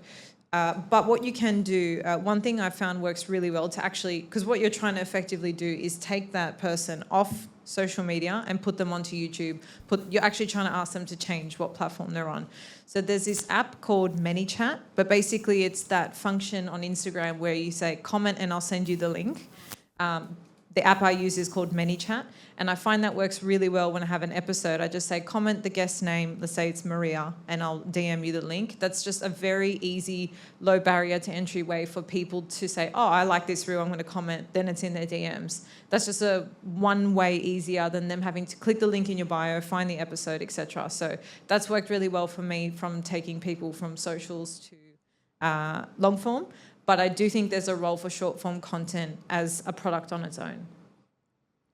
But what you can do, one thing I found works really well to actually, because what you're trying to effectively do is take that person off social media and put them onto YouTube. You're actually trying to ask them to change what platform they're on. So there's this app called ManyChat, but basically it's that function on Instagram where you say comment and I'll send you the link. The app I use is called ManyChat, and I find that works really well when I have an episode. I just say, comment the guest name, let's say it's Maria, and I'll DM you the link. That's just a very easy, low barrier to entry way for people to say, oh, I like this reel, I'm going to comment, then it's in their DMs. That's just a one way easier than them having to click the link in your bio, find the episode, etc. So that's worked really well for me from taking people from socials to long form. But I do think there's a role for short form content as a product on its own.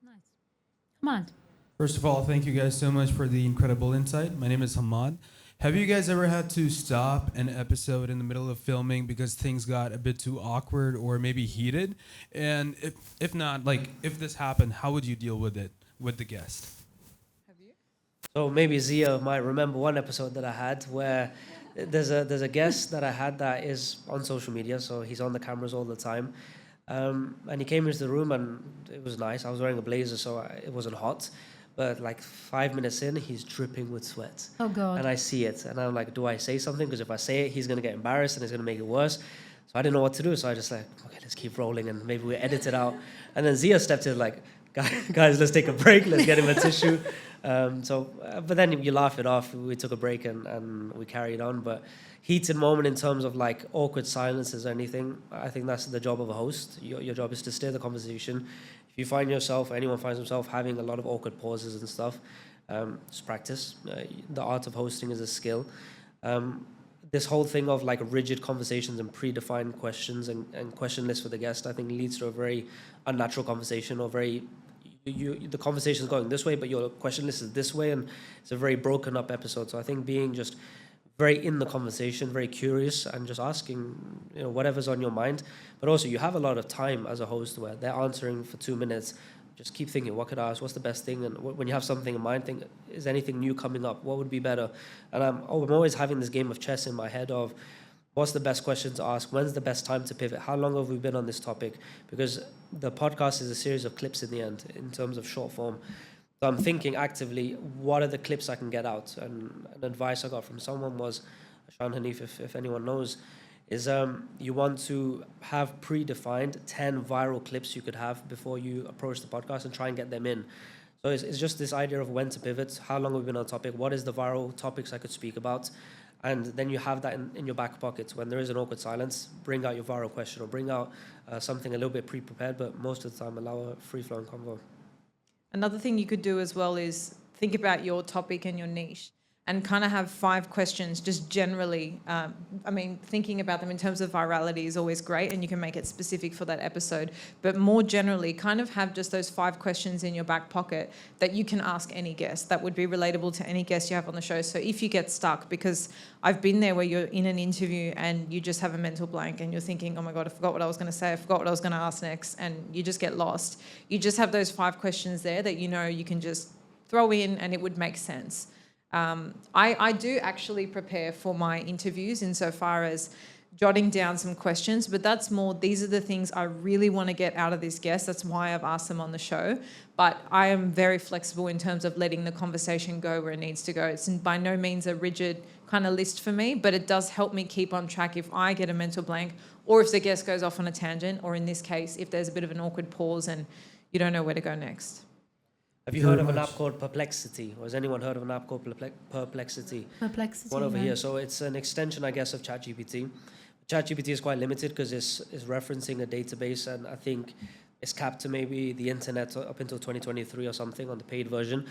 Nice. Hamad. First of all, thank you guys so much for the incredible insight. My name is Hamad. Have you guys ever had to stop an episode in the middle of filming because things got a bit too awkward or maybe heated? And if not, like if this happened, how would you deal with it with the guest? Have you? So maybe Zia might remember one episode that I had where there's a guest that I had that is on social media, so he's on the cameras all the time. And he came into the room and it was nice. I was wearing a blazer, so it wasn't hot. But like 5 minutes in, he's dripping with sweat. Oh, God. And I see it. And I'm like, do I say something? Because if I say it, he's going to get embarrassed and it's going to make it worse. So I didn't know what to do. So I just like, okay, let's keep rolling and maybe we edit it out. And then Zia stepped in like, guys, let's take a break. Let's get him a tissue. But then you laugh it off. We took a break and we carried on. But heated moment in terms of like awkward silences or anything, I think that's the job of a host. Your job is to steer the conversation. If you find yourself, anyone finds himself having a lot of awkward pauses and stuff, just practice. The art of hosting is a skill. This whole thing of like rigid conversations and predefined questions and question lists for the guest, I think leads to a very unnatural conversation or the conversation is going this way, but your question list is this way, and it's a very broken up episode. So I think being just very in the conversation, very curious, and just asking, whatever's on your mind. But also, you have a lot of time as a host where they're answering for 2 minutes. Just keep thinking, what could I ask? What's the best thing? And when you have something in mind, think, is anything new coming up? What would be better? And I'm always having this game of chess in my head of, what's the best question to ask? When's the best time to pivot? How long have we been on this topic? Because the podcast is a series of clips in the end, in terms of short form. So I'm thinking actively, what are the clips I can get out? And an advice I got from someone was, Shan Hanif, if anyone knows, is you want to have predefined 10 viral clips you could have before you approach the podcast and try and get them in. So it's just this idea of when to pivot, how long have we been on topic, what is the viral topics I could speak about, and then you have that in your back pocket. When there is an awkward silence, bring out your viral question or bring out something a little bit pre-prepared, but most of the time allow a free-flowing convo. Another thing you could do as well is think about your topic and your niche and kind of have 5 questions just generally. Thinking about them in terms of virality is always great and you can make it specific for that episode. But more generally, kind of have just those 5 questions in your back pocket that you can ask any guest that would be relatable to any guest you have on the show. So if you get stuck, because I've been there where you're in an interview and you just have a mental blank and you're thinking, oh my God, I forgot what I was going to say. I forgot what I was going to ask next. And you just get lost. You just have those 5 questions there that you can just throw in and it would make sense. I do actually prepare for my interviews insofar as jotting down some questions, but that's more, these are the things I really want to get out of this guest. That's why I've asked them on the show. But I am very flexible in terms of letting the conversation go where it needs to go. It's by no means a rigid kind of list for me, but it does help me keep on track if I get a mental blank or if the guest goes off on a tangent, or in this case, if there's a bit of an awkward pause and you don't know where to go next. Have you heard of an app called Perplexity? Or has anyone heard of an app called Perplexity? Perplexity. One over here. So it's an extension, I guess, of ChatGPT. ChatGPT is quite limited because it's referencing a database, and I think it's capped to maybe the internet up until 2023 or something on the paid version.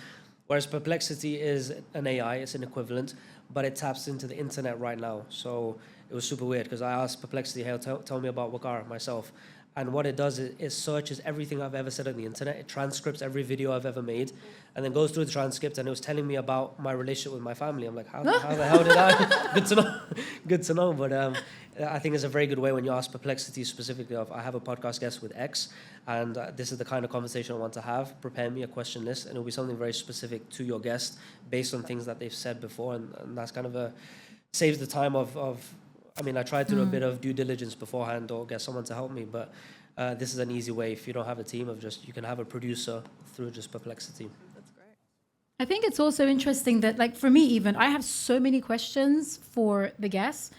Whereas Perplexity is an AI, it's an equivalent, but it taps into the internet right now. So it was super weird because I asked Perplexity, hey, tell me about Waqar, myself. And what it does is searches everything I've ever said on the internet. It transcripts every video I've ever made and then goes through the transcript, and it was telling me about my relationship with my family. I'm like, how the hell did I? Good to know. Good to know. But I think it's a very good way when you ask Perplexity specifically of, I have a podcast guest with X, and this is the kind of conversation I want to have. Prepare me a question list, and it'll be something very specific to your guest based on things that they've said before. And that's kind of saves the time of I tried to do a bit of due diligence beforehand or get someone to help me, but this is an easy way. If you don't have a team of you can have a producer through just Perplexity. That's great. I think it's also interesting that, like, for me even, I have so many questions for the guests.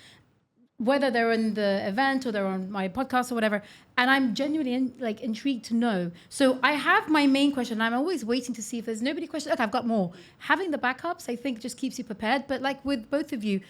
whether they're in the event or they're on my podcast or whatever, and I'm genuinely intrigued to know. So I have my main question. I'm always waiting to see if there's nobody question. Okay, I've got more. Having the backups, I think, just keeps you prepared. But like with both of you,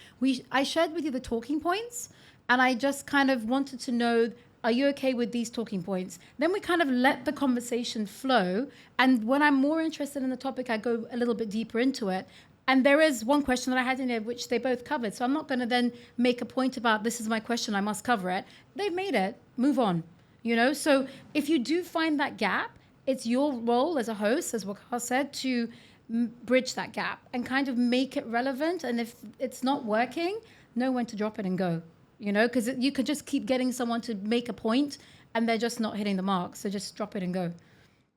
I shared with you the talking points, and I just kind of wanted to know, are you okay with these talking points? Then we kind of let the conversation flow. And when I'm more interested in the topic, I go a little bit deeper into it. And there is one question that I had in there which they both covered. So I'm not going to then make a point about this is my question, I must cover it. They've made it. Move on. So if you do find that gap, it's your role as a host, as Waqar said, to bridge that gap and kind of make it relevant. And if it's not working, know when to drop it and go. Because you could just keep getting someone to make a point and they're just not hitting the mark. So just drop it and go.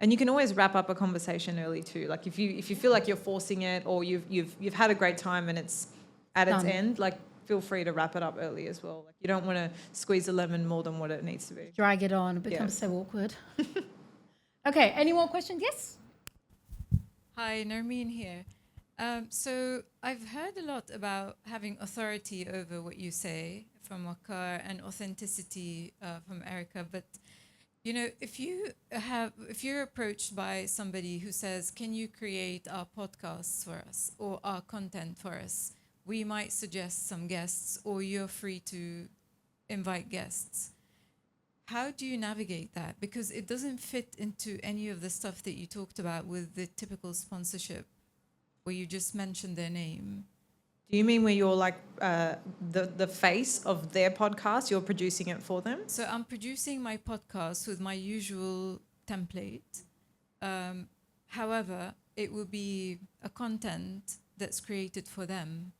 And you can always wrap up a conversation early too. Like if you feel like you're forcing it, or you've had a great time and it's at its end, like feel free to wrap it up early as well. Like you don't want to squeeze the lemon more than what it needs to be. Drag it on. It becomes so awkward. Okay. Any more questions? Yes. Hi, Nermeen here. So I've heard a lot about having authority over what you say from Waqar, and authenticity from Erika, but if you're approached by somebody who says, can you create our podcasts for us or our content for us? We might suggest some guests, or you're free to invite guests. How do you navigate that? Because it doesn't fit into any of the stuff that you talked about with the typical sponsorship, where you just mention their name. Do you mean where you're like the face of their podcast, you're producing it for them? So I'm producing my podcast with my usual template. However, it will be a content that's created for them.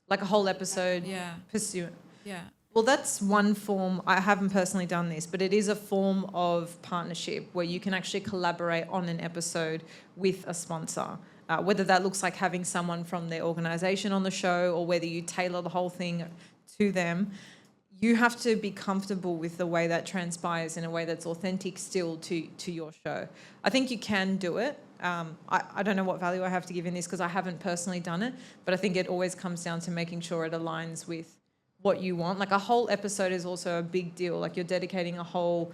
Like a whole episode? Yeah. Pursuant. Yeah. Well, that's one form. I haven't personally done this, but it is a form of partnership where you can actually collaborate on an episode with a sponsor. Whether that looks like having someone from their organization on the show, or whether you tailor the whole thing to them, you have to be comfortable with the way that transpires in a way that's authentic still to your show. I think you can do it. I don't know what value I have to give in this because I haven't personally done it, but I think it always comes down to making sure it aligns with what you want. Like a whole episode is also a big deal. Like you're dedicating a whole...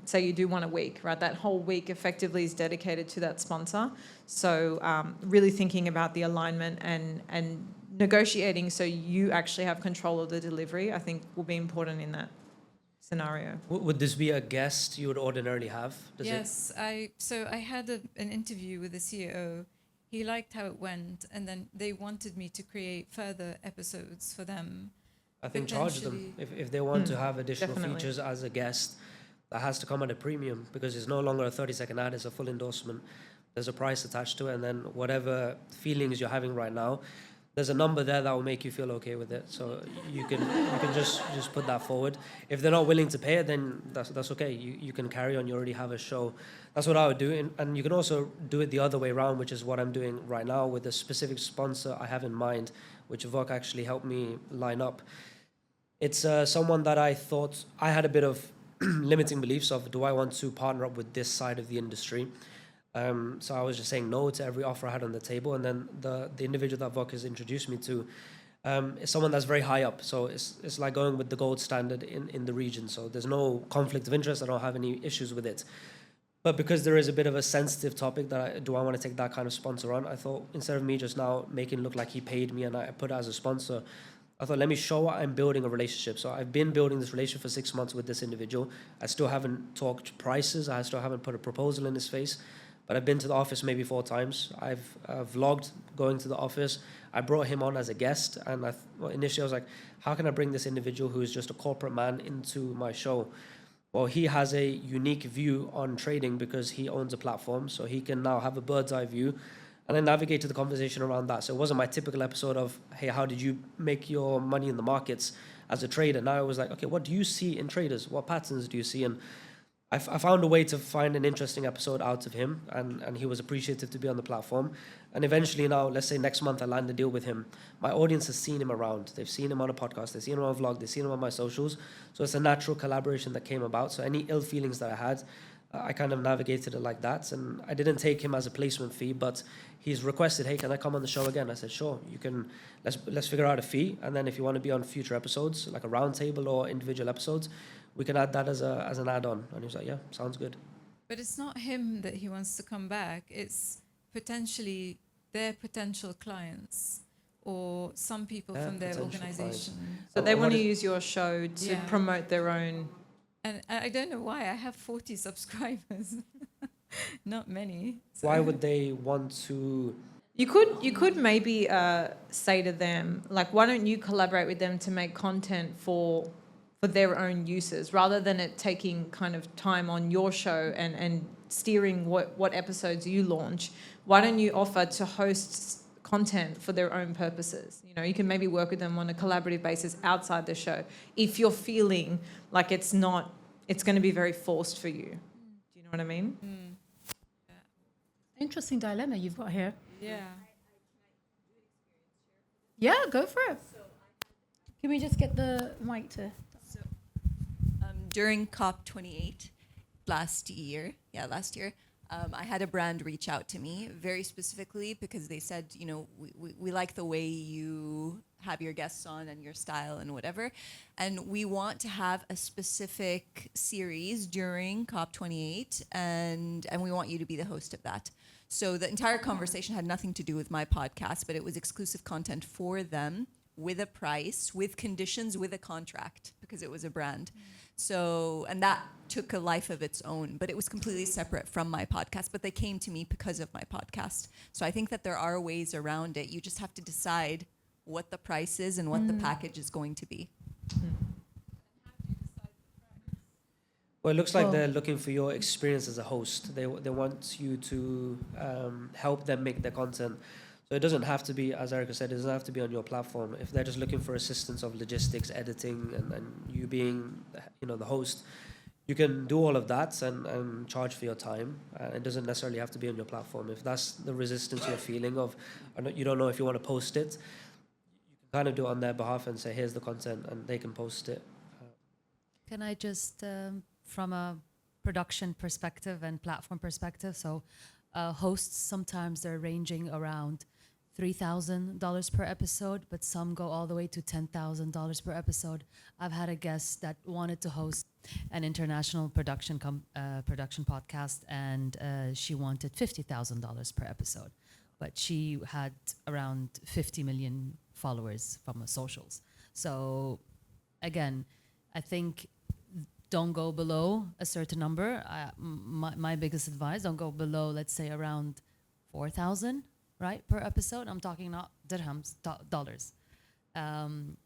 say you do one a week, right? That whole week effectively is dedicated to that sponsor. So really thinking about the alignment and negotiating so you actually have control of the delivery, I think will be important in that scenario. Would this be a guest you would ordinarily have? Yes, I had an interview with the CEO. He liked how it went, and then they wanted me to create further episodes for them. I think charge them if they want to have additional features as a guest. That has to come at a premium, because it's no longer a 30-second ad, it's a full endorsement. There's a price attached to it, and then whatever feelings you're having right now, there's a number there that will make you feel okay with it. So you can just put that forward. If they're not willing to pay it, then that's okay. You can carry on. You already have a show. That's what I would do. And you can also do it the other way around, which is what I'm doing right now with a specific sponsor I have in mind, which Vok actually helped me line up. It's someone that I thought I had a bit of limiting beliefs of, do I want to partner up with this side of the industry? So I was just saying no to every offer I had on the table. And then the individual that Vok has introduced me to is someone that's very high up. So it's like going with the gold standard in the region. So there's no conflict of interest. I don't have any issues with it. But because there is a bit of a sensitive topic do I want to take that kind of sponsor on? I thought instead of me just now making it look like he paid me and I put it as a sponsor, I thought, let me show I'm building a relationship. So I've been building this relationship for 6 months with this individual. I still haven't talked prices. I still haven't put a proposal in his face. But I've been to the office maybe 4 times. I've vlogged going to the office. I brought him on as a guest. And initially I was like, how can I bring this individual who is just a corporate man into my show? Well, he has a unique view on trading because he owns a platform. So he can now have a bird's eye view and then navigate to the conversation around that. So it wasn't my typical episode of, hey, how did you make your money in the markets as a trader? Now it was like, okay, what do you see in traders? What patterns do you see? And I found a way to find an interesting episode out of him, and he was appreciative to be on the platform. And eventually now, let's say next month I land a deal with him. My audience has seen him around. They've seen him on a podcast. They've seen him on a vlog. They've seen him on my socials. So it's a natural collaboration that came about. So any ill feelings that I had, I kind of navigated it like that, and I didn't take him as a placement fee, but he's requested, hey, can I come on the show again? I said, sure, you can. Let's figure out a fee, and then if you want to be on future episodes, like a roundtable or individual episodes, we can add that as an add-on. And he was like, yeah, sounds good. But it's not him that he wants to come back. It's potentially their potential clients or some people from their organization. So they want to use your show to promote their own. And I don't know why. I have 40 subscribers. Not many. So. Why would they want to? You could maybe say to them, like, why don't you collaborate with them to make content for their own uses, rather than it taking kind of time on your show and steering what episodes you launch. Why don't you offer to host content for their own purposes? You know, you can maybe work with them on a collaborative basis outside the show if you're feeling like it's going to be very forced for you. Do you know what I mean? Interesting dilemma you've got here. Yeah. Yeah, go for it. Can we just get the mic to... During COP28 last year, I had a brand reach out to me very specifically because they said, you know, we like the way you have your guests on and your style and whatever, and we want to have a specific series during COP28, and we want you to be the host of that. So the entire conversation had nothing to do with my podcast, but it was exclusive content for them with a price, with conditions, with a contract, because it was a brand. So, and that took a life of its own, but it was completely separate from my podcast, but they came to me because of my podcast. So I think that there are ways around it. You just have to decide what the price is and what the package is going to be. Well, it looks like they're looking for your experience as a host. They want you to help them make their content. So it doesn't have to be, as Erika said, it doesn't have to be on your platform. If they're just looking for assistance of logistics, editing, and you being, you know, the host, you can do all of that and charge for your time. It doesn't necessarily have to be on your platform. If that's the resistance you're feeling of, you don't know if you want to post it, you can kind of do it on their behalf and say, here's the content, and they can post it. Can I just, from a production perspective and platform perspective, so hosts, sometimes they're ranging around $3,000 per episode, but some go all the way to $10,000 per episode. I've had a guest that wanted to host an international production podcast, and she wanted $50,000 per episode, but she had around 50 million followers from her socials. So again, I think don't go below a certain number. My biggest advice, don't go below, let's say, around 4,000, right, per episode. I'm talking not dirhams, dollars.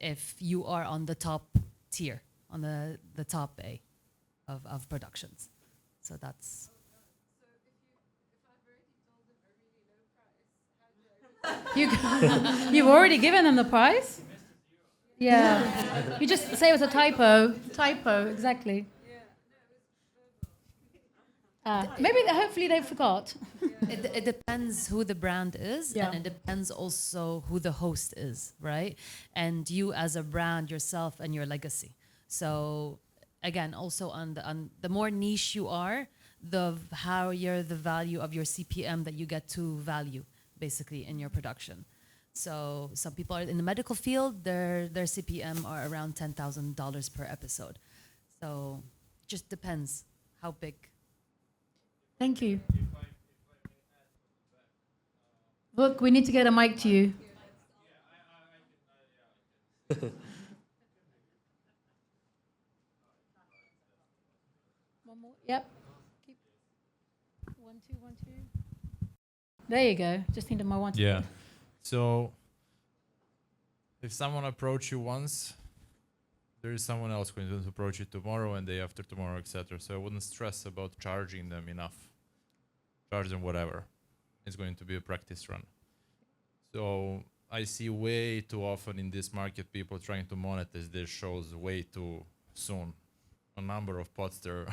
If you are on the top tier, on the top A of productions. So that's... You've already given them the price? Yeah. You just say it was a typo. Typo, exactly. Hopefully they forgot. It depends who the brand is, and it depends also who the host is, right? And you as a brand yourself and your legacy. So again, also on the more niche you are, the higher the value of your CPM that you get to value, basically, in your production. So some people are in the medical field, their CPM are around $10,000 per episode. So just depends how big. Thank you. Look, we need to get a mic to you. One more. Yep. Keep 1, 2, 1, 2. There you go. Just needed my 1, 2. Yeah. So if someone approach you once, there is someone else going to approach you tomorrow and day after tomorrow, etc. So I wouldn't stress about charging them enough. Charge them whatever. It's going to be a practice run. So I see way too often in this market people trying to monetize their shows way too soon. A number of podster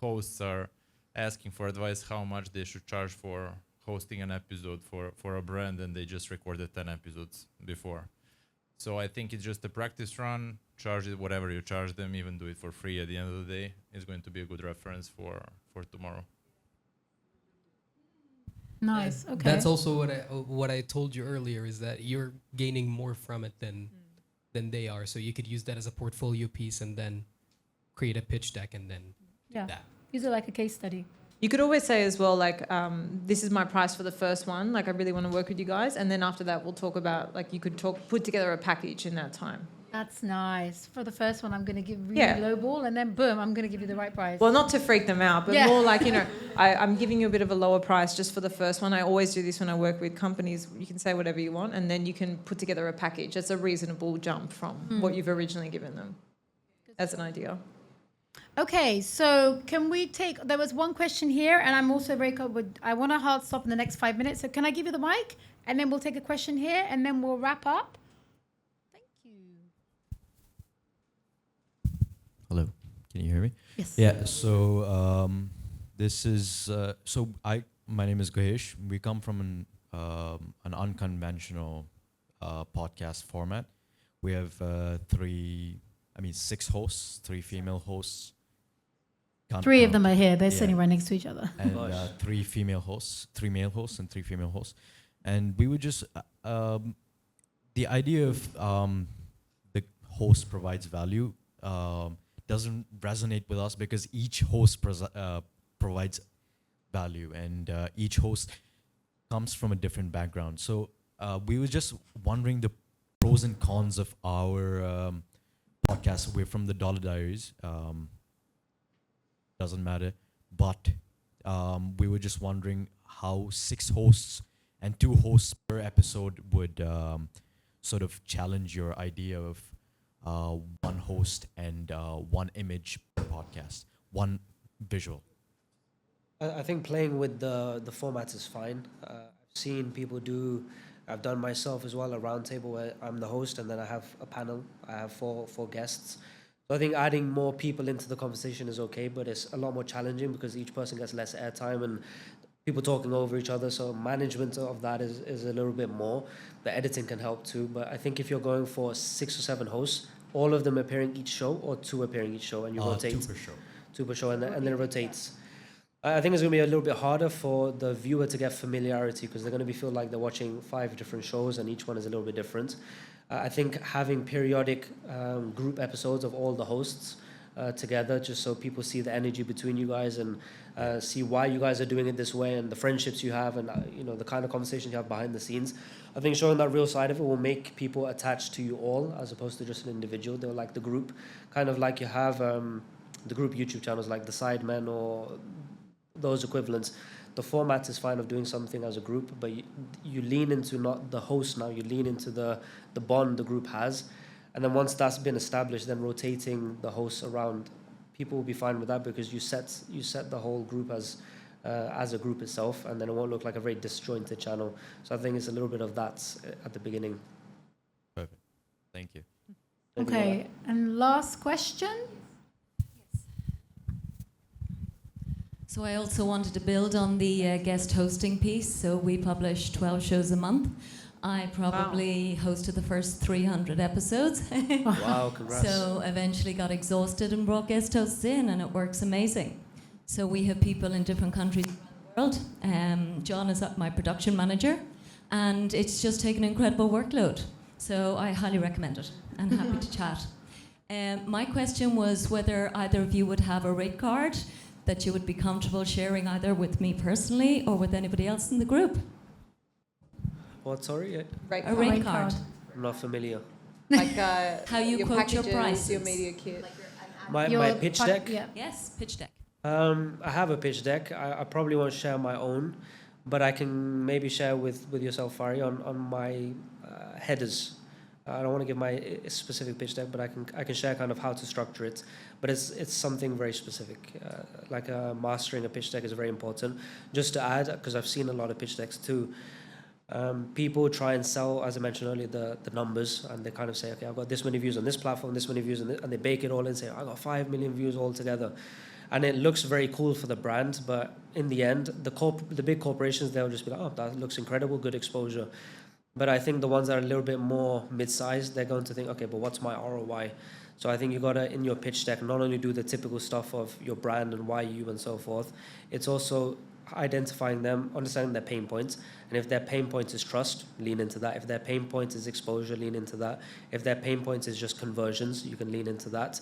hosts are asking for advice how much they should charge for hosting an episode for a brand, and they just recorded 10 episodes before. So I think it's just a practice run. Charge it whatever you charge them, even do it for free at the end of the day. It's going to be a good reference for tomorrow. Nice. Okay. That's also what I told you earlier, is that you're gaining more from it than they are. So you could use that as a portfolio piece and then create a pitch deck and then Yeah. that. Use it like a case study. You could always say as well, like, this is my price for the first one. Like, I really want to work with you guys. And then after that, we'll talk about, like, you could put together a package in that time. That's nice. For the first one, I'm going to give really Yeah. low ball, and then boom, I'm going to give you the right price. Well, not to freak them out, but Yeah. more like, I'm giving you a bit of a lower price just for the first one. I always do this when I work with companies. You can say whatever you want, and then you can put together a package. That's a reasonable jump from what you've originally given them as an idea. Okay, so can we there was one question here, and I'm also I want to hard stop in the next 5 minutes. So can I give you the mic, and then we'll take a question here, and then we'll wrap up. Thank you. Hello, can you hear me? Yes. Yeah. So this is my name is Gahesh. We come from an unconventional podcast format. We have 6 hosts, 3 female hosts. Can't 3 of count. them are here. They're Yeah. sitting right next to each other. And 3 female hosts, 3 male hosts, and 3 female hosts. And we would just the idea of the host provides value doesn't resonate with us, because each host provides value, and each host comes from a different background. So we were just wondering the pros and cons of our podcast. We're from the Dollar Diaries. Doesn't matter. But we were just wondering how 6 hosts and 2 hosts per episode would sort of challenge your idea of 1 host and 1 image per podcast, 1 visual. I think playing with the format is fine. I've seen people I've done myself as well, a roundtable where I'm the host and then I have a panel. I have four guests. So I think adding more people into the conversation is okay, but it's a lot more challenging because each person gets less airtime and people talking over each other. So management of that is a little bit more. The editing can help too. But I think if you're going for 6 or 7 hosts, all of them appearing each show, or 2 appearing each show, and you rotate 2 per show. 2 per show, and then it rotates. I think it's going to be a little bit harder for the viewer to get familiarity, because they're going to feel like they're watching 5 different shows and each one is a little bit different. I think having periodic group episodes of all the hosts together, just so people see the energy between you guys and see why you guys are doing it this way, and the friendships you have, and the kind of conversation you have behind the scenes. I think showing that real side of it will make people attached to you all, as opposed to just an individual. They'll like the group, kind of like you have the group YouTube channels like the Sidemen or those equivalents. The format is fine of doing something as a group, but you lean into not the host now, you lean into the bond the group has. And then once that's been established, then rotating the hosts around, people will be fine with that, because you set the whole group as a group itself, and then it won't look like a very disjointed channel. So I think it's a little bit of that at the beginning. Perfect. Thank you. Okay, and last question. So I also wanted to build on the guest hosting piece. So we publish 12 shows a month. I probably hosted the first 300 episodes. Wow, congrats. So eventually got exhausted and brought guest hosts in, and it works amazing. So we have people in different countries around the world. John is my production manager, and it's just taken an incredible workload. So I highly recommend it, and happy to chat. My question was whether either of you would have a rate card that you would be comfortable sharing either with me personally or with anybody else in the group. What, sorry? A rate card. I'm not familiar. Like how you your quote your packages, prices. your media kit. My pitch deck? Yeah. Yes, pitch deck. I have a pitch deck. I probably won't share my own, but I can maybe share with yourself, Fari, on my headers. I don't want to give my specific pitch deck, but I can share kind of how to structure it. But it's something very specific. Like mastering a pitch deck is very important. Just to add, because I've seen a lot of pitch decks too, people try and sell, as I mentioned earlier, the numbers, and they kind of say, okay, I've got this many views on this platform, this many views, and they bake it all in and say, I got 5 million views all together. And it looks very cool for the brand, but in the end, the big corporations, they'll just be like, oh, that looks incredible, good exposure. But I think the ones that are a little bit more mid-sized, they're going to think, okay, but what's my ROI? So I think you got to, in your pitch deck, not only do the typical stuff of your brand and why you and so forth, it's also identifying them, understanding their pain points. And if their pain point is trust, lean into that. If their pain point is exposure, lean into that. If their pain point is just conversions, you can lean into that.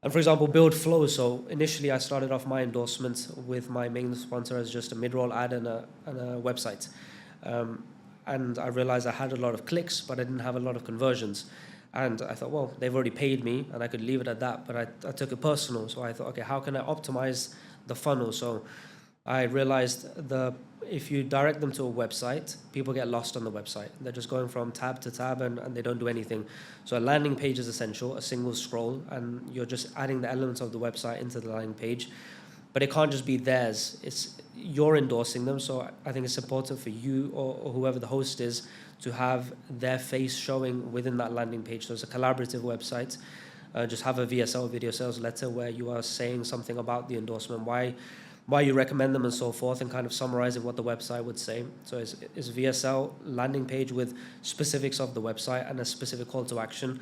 And for example, build flow. So initially I started off my endorsements with my main sponsor as just a mid-roll ad and a website. And I realized I had a lot of clicks, but I didn't have a lot of conversions. And I thought, well, they've already paid me and I could leave it at that. But I took it personal. So I thought, okay, how can I optimize the funnel? So I realized if you direct them to a website, people get lost on the website. They're just going from tab to tab and they don't do anything. So a landing page is essential, a single scroll, and you're just adding the elements of the website into the landing page. But it can't just be theirs. You're endorsing them. So I think it's important for you or whoever the host is to have their face showing within that landing page. So it's a collaborative website. Just have a VSL, video sales letter, where you are saying something about the endorsement, why you recommend them and so forth, and kind of summarizing what the website would say. So it's VSL landing page with specifics of the website and a specific call to action.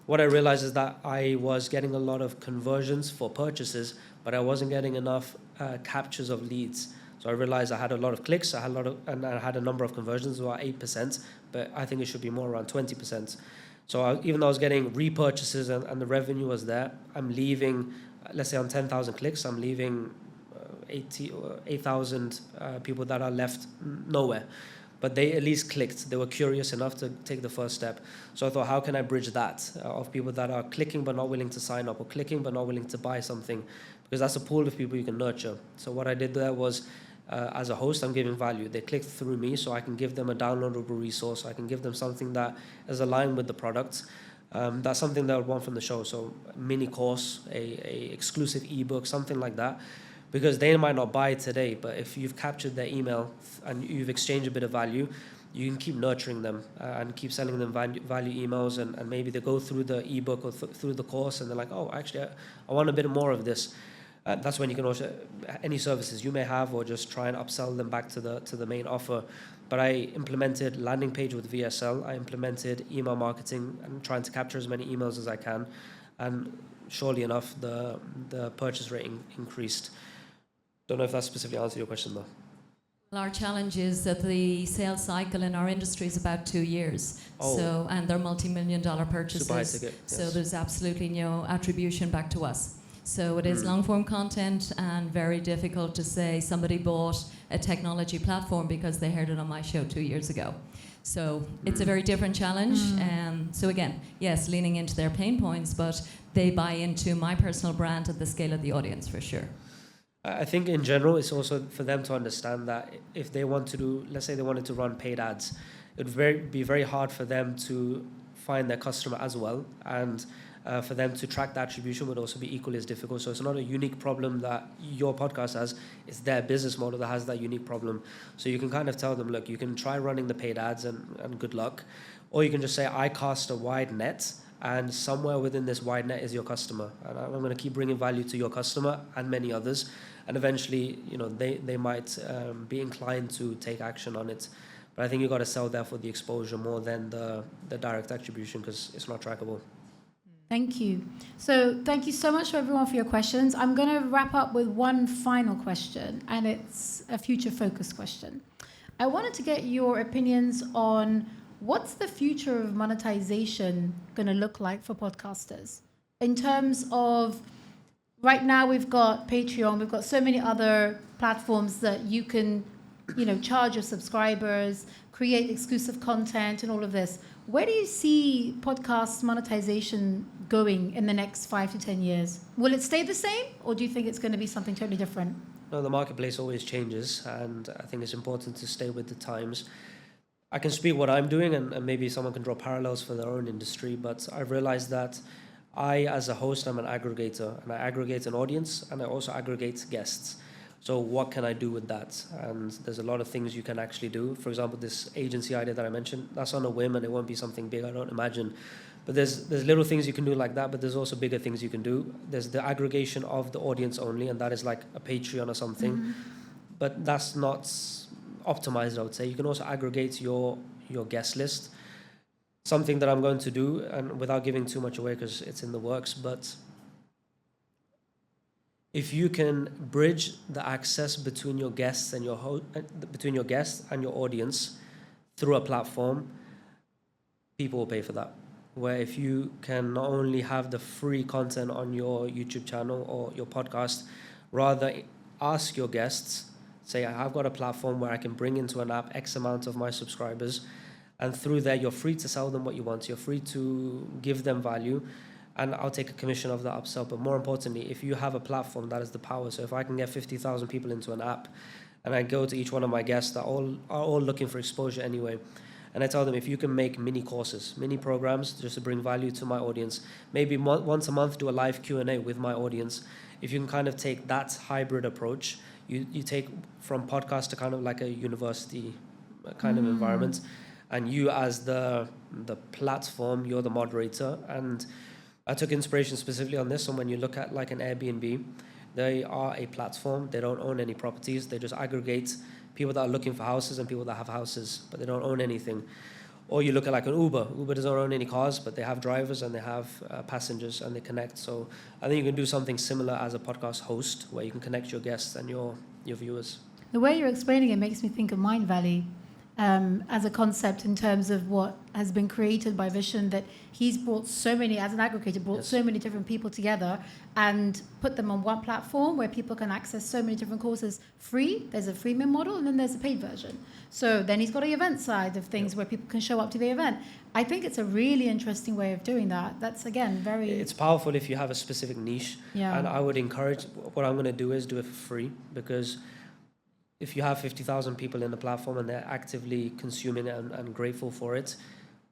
What I realized is that I was getting a lot of conversions for purchases, but I wasn't getting enough captures of leads. So I realized I had a lot of clicks, I had a number of conversions, about 8%, but I think it should be more around 20%. So even though I was getting repurchases and the revenue was there, I'm leaving, let's say on 10,000 clicks, I'm leaving 8,000 people that are left nowhere. But they at least clicked. They were curious enough to take the first step. So I thought, how can I bridge that of people that are clicking but not willing to sign up, or clicking but not willing to buy something? Because that's a pool of people you can nurture. So what I did there was, as a host, I'm giving value. They clicked through me, so I can give them a downloadable resource. I can give them something that is aligned with the product. That's something they would want from the show. So a mini course, a exclusive ebook, something like that. Because they might not buy today, but if you've captured their email and you've exchanged a bit of value, you can keep nurturing them and keep selling them value emails, and maybe they go through the ebook or through the course and they're like, oh, actually, I want a bit more of this. That's when you can also, any services you may have, or just try and upsell them back to the main offer. But I implemented landing page with VSL. I implemented email marketing and trying to capture as many emails as I can. And surely enough, the purchase rate increased. Don't know if that specifically answered your question, though. Well, our challenge is that the sales cycle in our industry is about 2 years. Oh. And they're multi-million-dollar purchases. Super high ticket, So yes. there's absolutely no attribution back to us. So it is long-form content, and very difficult to say somebody bought a technology platform because they heard it on my show 2 years ago. So it's a very different challenge. So again, yes, leaning into their pain points, but they buy into my personal brand at the scale of the audience for sure. I think in general, it's also for them to understand that if they want to do, let's say they wanted to run paid ads, it would be very hard for them to find their customer as well. And for them to track the attribution would also be equally as difficult. So it's not a unique problem that your podcast has. It's their business model that has that unique problem. So you can kind of tell them, look, you can try running the paid ads and good luck. Or you can just say, I cast a wide net, and somewhere within this wide net is your customer. And I'm going to keep bringing value to your customer and many others. And eventually, they might be inclined to take action on it. But I think you've got to sell there for the exposure more than the direct attribution, because it's not trackable. Thank you. So thank you so much, everyone, for your questions. I'm going to wrap up with one final question, and it's a future-focused question. I wanted to get your opinions on what's the future of monetization going to look like for podcasters in terms of, right now we've got Patreon, we've got so many other platforms that you can, charge your subscribers, create exclusive content and all of this. Where do you see podcast monetization going in the next 5 to 10 years? Will it stay the same, or do you think it's going to be something totally different? No, the marketplace always changes, and I think it's important to stay with the times. I can speak what I'm doing, and maybe someone can draw parallels for their own industry, but I've realized that I, as a host, I'm an aggregator, and I aggregate an audience, and I also aggregate guests. So what can I do with that? And there's a lot of things you can actually do. For example, this agency idea that I mentioned, that's on a whim, and it won't be something big, I don't imagine. But there's little things you can do like that, but there's also bigger things you can do. There's the aggregation of the audience only, and that is like a Patreon or something. But that's not optimized, I would say. You can also aggregate your your guest list. Something that I'm going to do, and without giving too much away because it's in the works, but if you can bridge the access between your guests and between your guests and your audience through a platform, people will pay for that. Where if you can not only have the free content on your YouTube channel or your podcast, rather ask your guests, say, I've got a platform where I can bring into an app X amount of my subscribers, and through there you're free to sell them what you want, you're free to give them value, and I'll take a commission of that upsell. But more importantly, if you have a platform, that is the power. So if I can get 50,000 people into an app, and I go to each one of my guests that are all looking for exposure anyway, and I tell them, if you can make mini courses, mini programs, just to bring value to my audience, maybe once a month do a live Q&A with my audience. If you can kind of take that hybrid approach, you take from podcast to kind of like a university kind of environment, and you as the platform, you're the moderator. And I took inspiration specifically on this. And when you look at like an Airbnb, they are a platform. They don't own any properties. They just aggregate people that are looking for houses and people that have houses, but they don't own anything. Or you look at like an Uber. Uber doesn't own any cars, but they have drivers and they have passengers and they connect. So I think you can do something similar as a podcast host, where you can connect your guests and your viewers. The way you're explaining it makes me think of Mind Valley as a concept in terms of what has been created by Vishen, that he's brought so many, as an aggregator, brought so many different people together and put them on one platform where people can access so many different courses free. There's a freemium model, and then there's a paid version. So then he's got an event side of things where people can show up to the event. I think it's a really interesting way of doing that. That's, again, very... It's powerful if you have a specific niche. Yeah. And I would encourage, what I'm going to do is do it for free, because if you have 50,000 people in the platform and they're actively consuming it and grateful for it,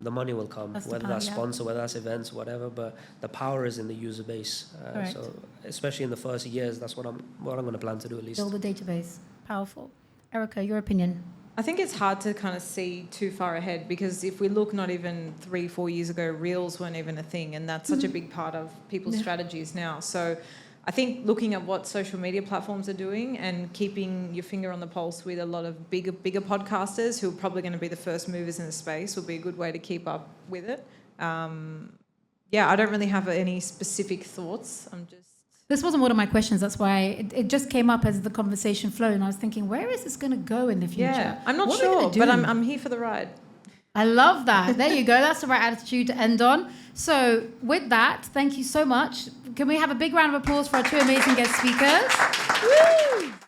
the money will come, whether that's sponsor, whether that's events, whatever. But the power is in the user base. So especially in the first years, that's what I'm going to plan to do at least. Build a database. Powerful. Erika, your opinion? I think it's hard to kind of see too far ahead, because if we look not even 3-4 years ago, Reels weren't even a thing, and that's such a big part of people's strategies now. So I think looking at what social media platforms are doing and keeping your finger on the pulse with a lot of bigger podcasters who are probably going to be the first movers in the space will be a good way to keep up with it. I don't really have any specific thoughts. This wasn't one of my questions. That's why it just came up as the conversation flowed, and I was thinking, where is this going to go in the future? Yeah, I'm not sure, but I'm here for the ride. I love that. There you go. That's the right attitude to end on. So with that, thank you so much. Can we have a big round of applause for our two amazing guest speakers? Woo!